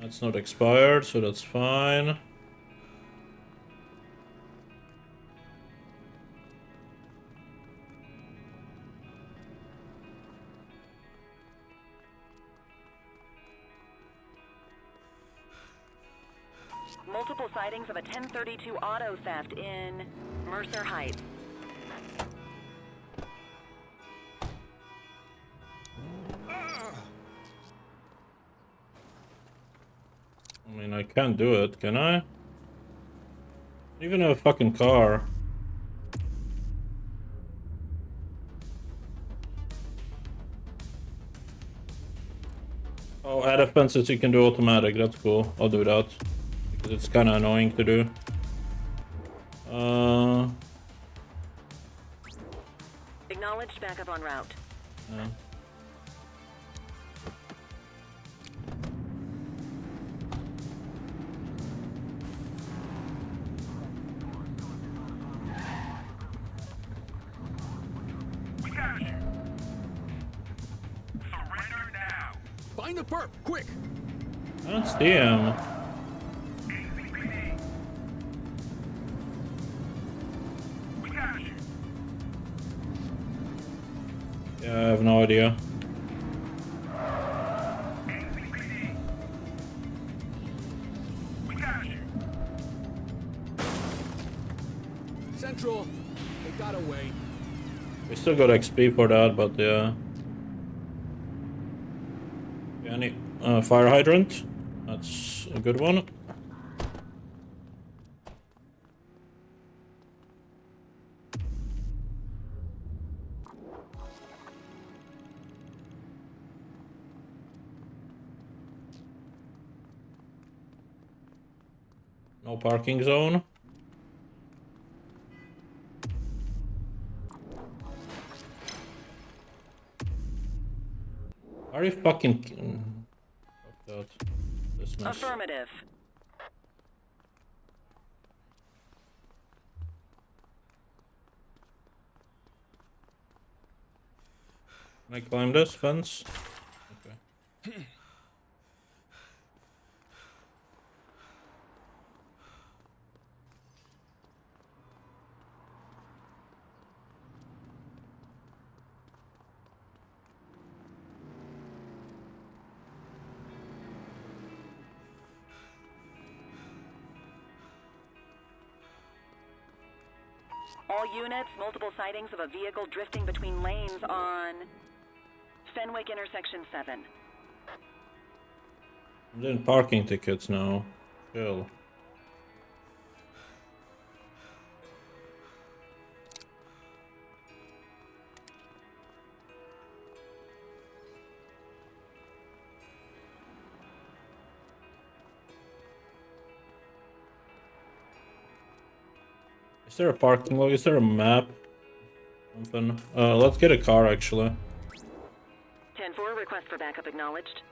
That's not expired, so that's fine. Multiple sightings of a 1032 auto theft in Mercer Heights. I mean, I can't do it, can I? Even a fucking car. Oh, add offenses you can do automatic, that's cool. I'll do that. Because it's kinda annoying to do. Acknowledged backup en route. Yeah. Find the perp, quick! I don't see him. Yeah, I have no idea. Central, they got away. We still got XP for that, but yeah. Any fire hydrant? That's a good one. No parking zone. Are you fucking... Fuck that. Dismiss. Affirmative. Can I climb this fence? Okay. All units, multiple sightings of a vehicle drifting between lanes on Fenwick intersection 7. I'm doing parking tickets now. Chill. Is there a parking log? Is there a map? Something. Let's get a car actually. 10-4, request for backup acknowledged.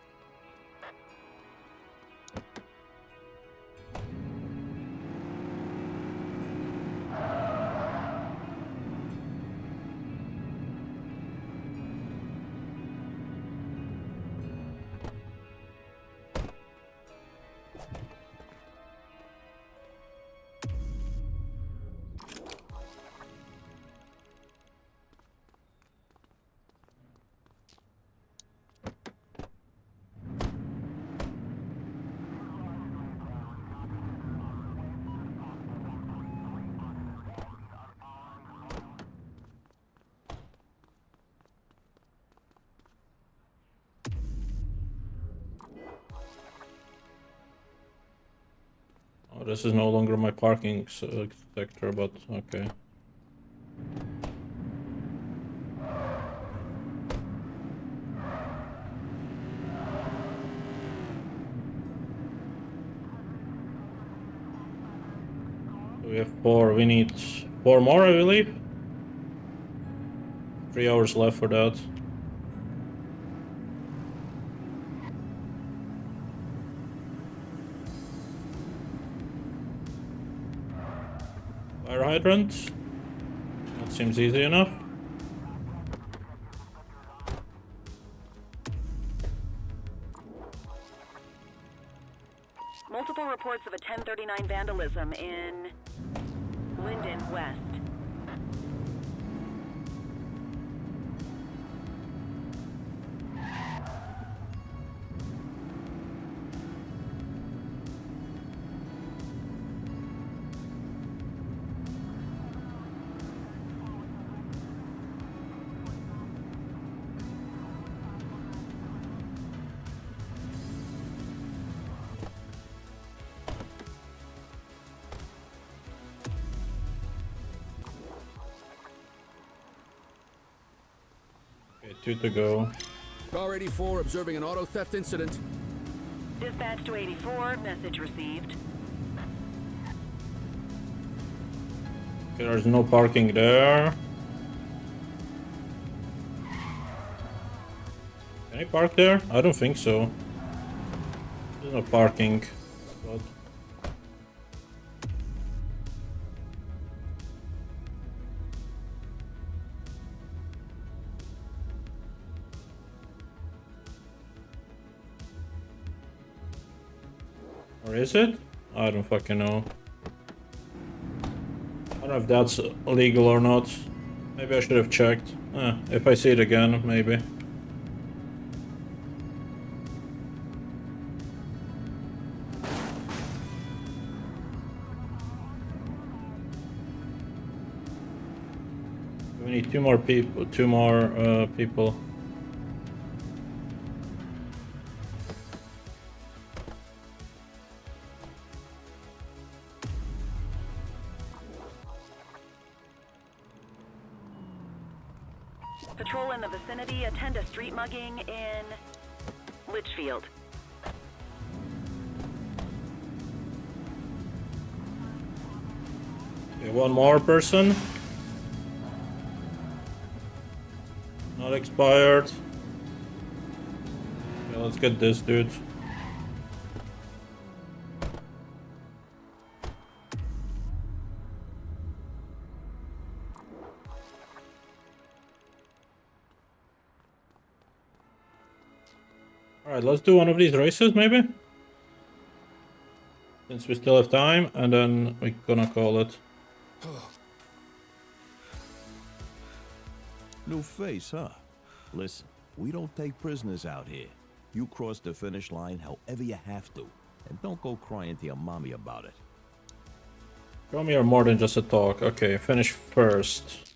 Oh, this is no longer my parking sector, but okay. We have 4. We need 4 more, I believe. 3 hours left for that. Fire hydrant. That seems easy enough. Multiple reports of a 1039 vandalism in Linden West. Okay, 2 to go. Car 84 observing an auto theft incident. Dispatch to 84, message received. Okay, there's no parking there. Can I park there? I don't think so. There's no parking. But... Or is it? I don't fucking know. I don't know if that's legal or not. Maybe I should have checked. If I see it again, maybe. We need 2 more people. 2 more people. Patrol in the vicinity, attend a street mugging in Litchfield. Okay, one more person. Not expired. Okay, let's get this dude. Alright, let's do one of these races maybe? Since we still have time, and then we're gonna call it. New face, huh? Listen, we don't take prisoners out here. You cross the finish line however you have to. And don't go crying to your mommy about it. Show me you're more than just a talk. Okay, finish first.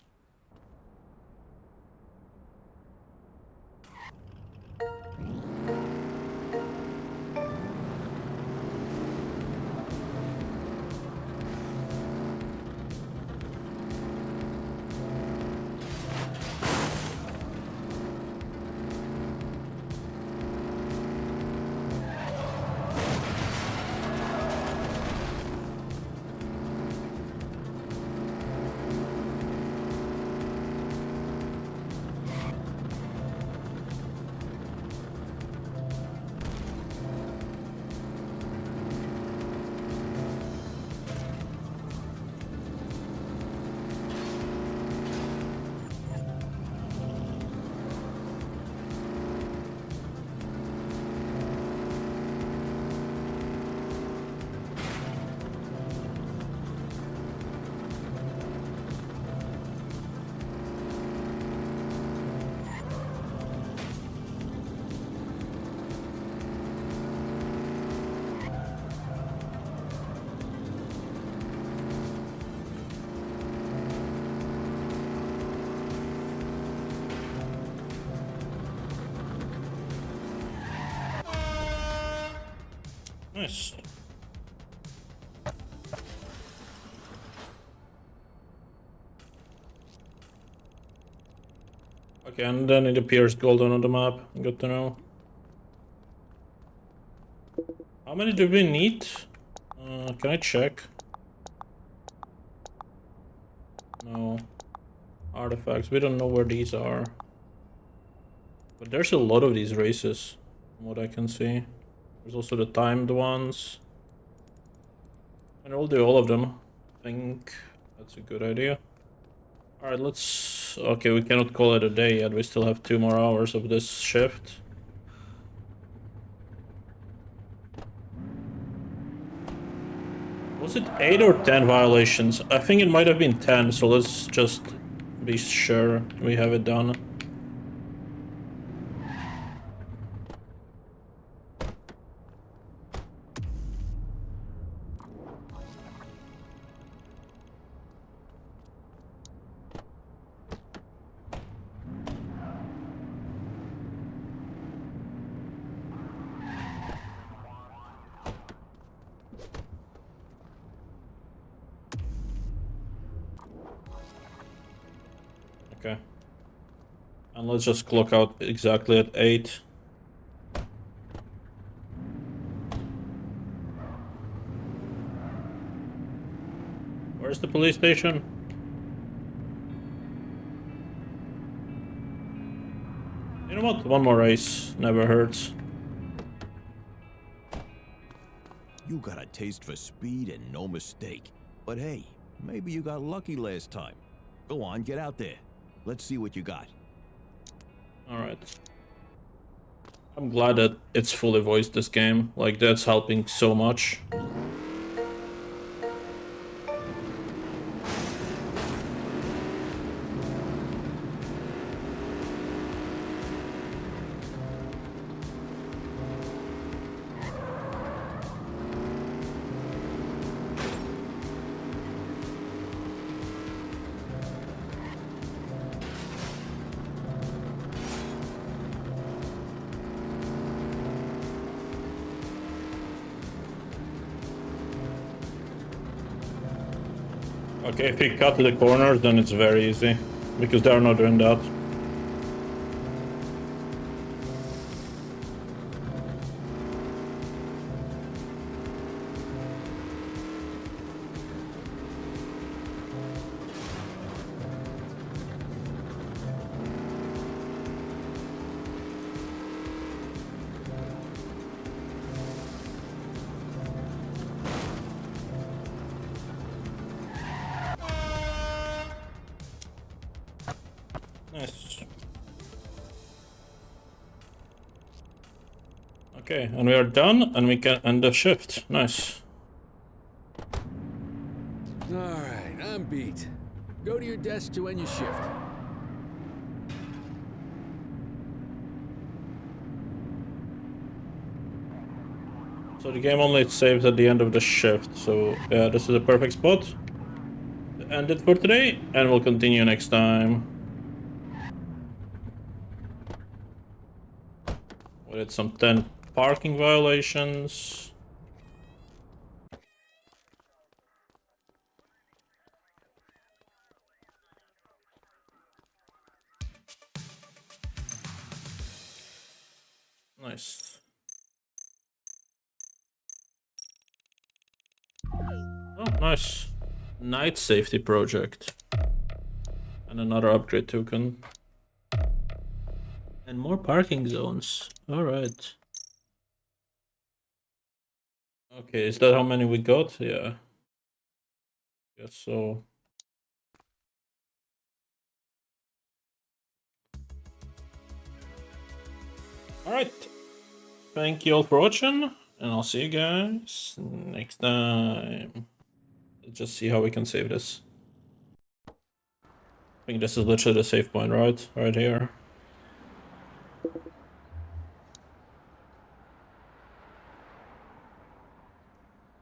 Nice. Okay, and then it appears golden on the map. Good to know. How many do we need? Can I check? No. Artifacts. We don't know where these are. But there's a lot of these races, from what I can see. There's also the timed ones. And we'll do all of them. I think that's a good idea. Alright, let's... Okay, we cannot call it a day yet. We still have 2 more hours of this shift. Was it 8 or 10 violations? I think it might have been 10, so let's just be sure we have it done. Okay. And let's just clock out exactly at 8. Where's the police station? You know what? One more race never hurts. You got a taste for speed and no mistake. But hey, maybe you got lucky last time. Go on, get out there. Let's see what you got. Alright. I'm glad that it's fully voiced this game. Like, that's helping so much. Okay, if you cut to the corners, then it's very easy, because they're not doing that. Nice. Okay, and we are done, and we can end the shift. Nice. Alright, I'm beat. Go to your desk to end your shift. So the game only saves at the end of the shift, so yeah, this is a perfect spot to end it for today, and we'll continue next time. With some 10 parking violations. Nice. Oh, nice. Night safety project. And another upgrade token. And more parking zones. Alright. Okay, is that how many we got? Yeah. Guess so. Alright. Thank you all for watching, and I'll see you guys next time. Let's just see how we can save this. I think this is literally the save point, right? Right here.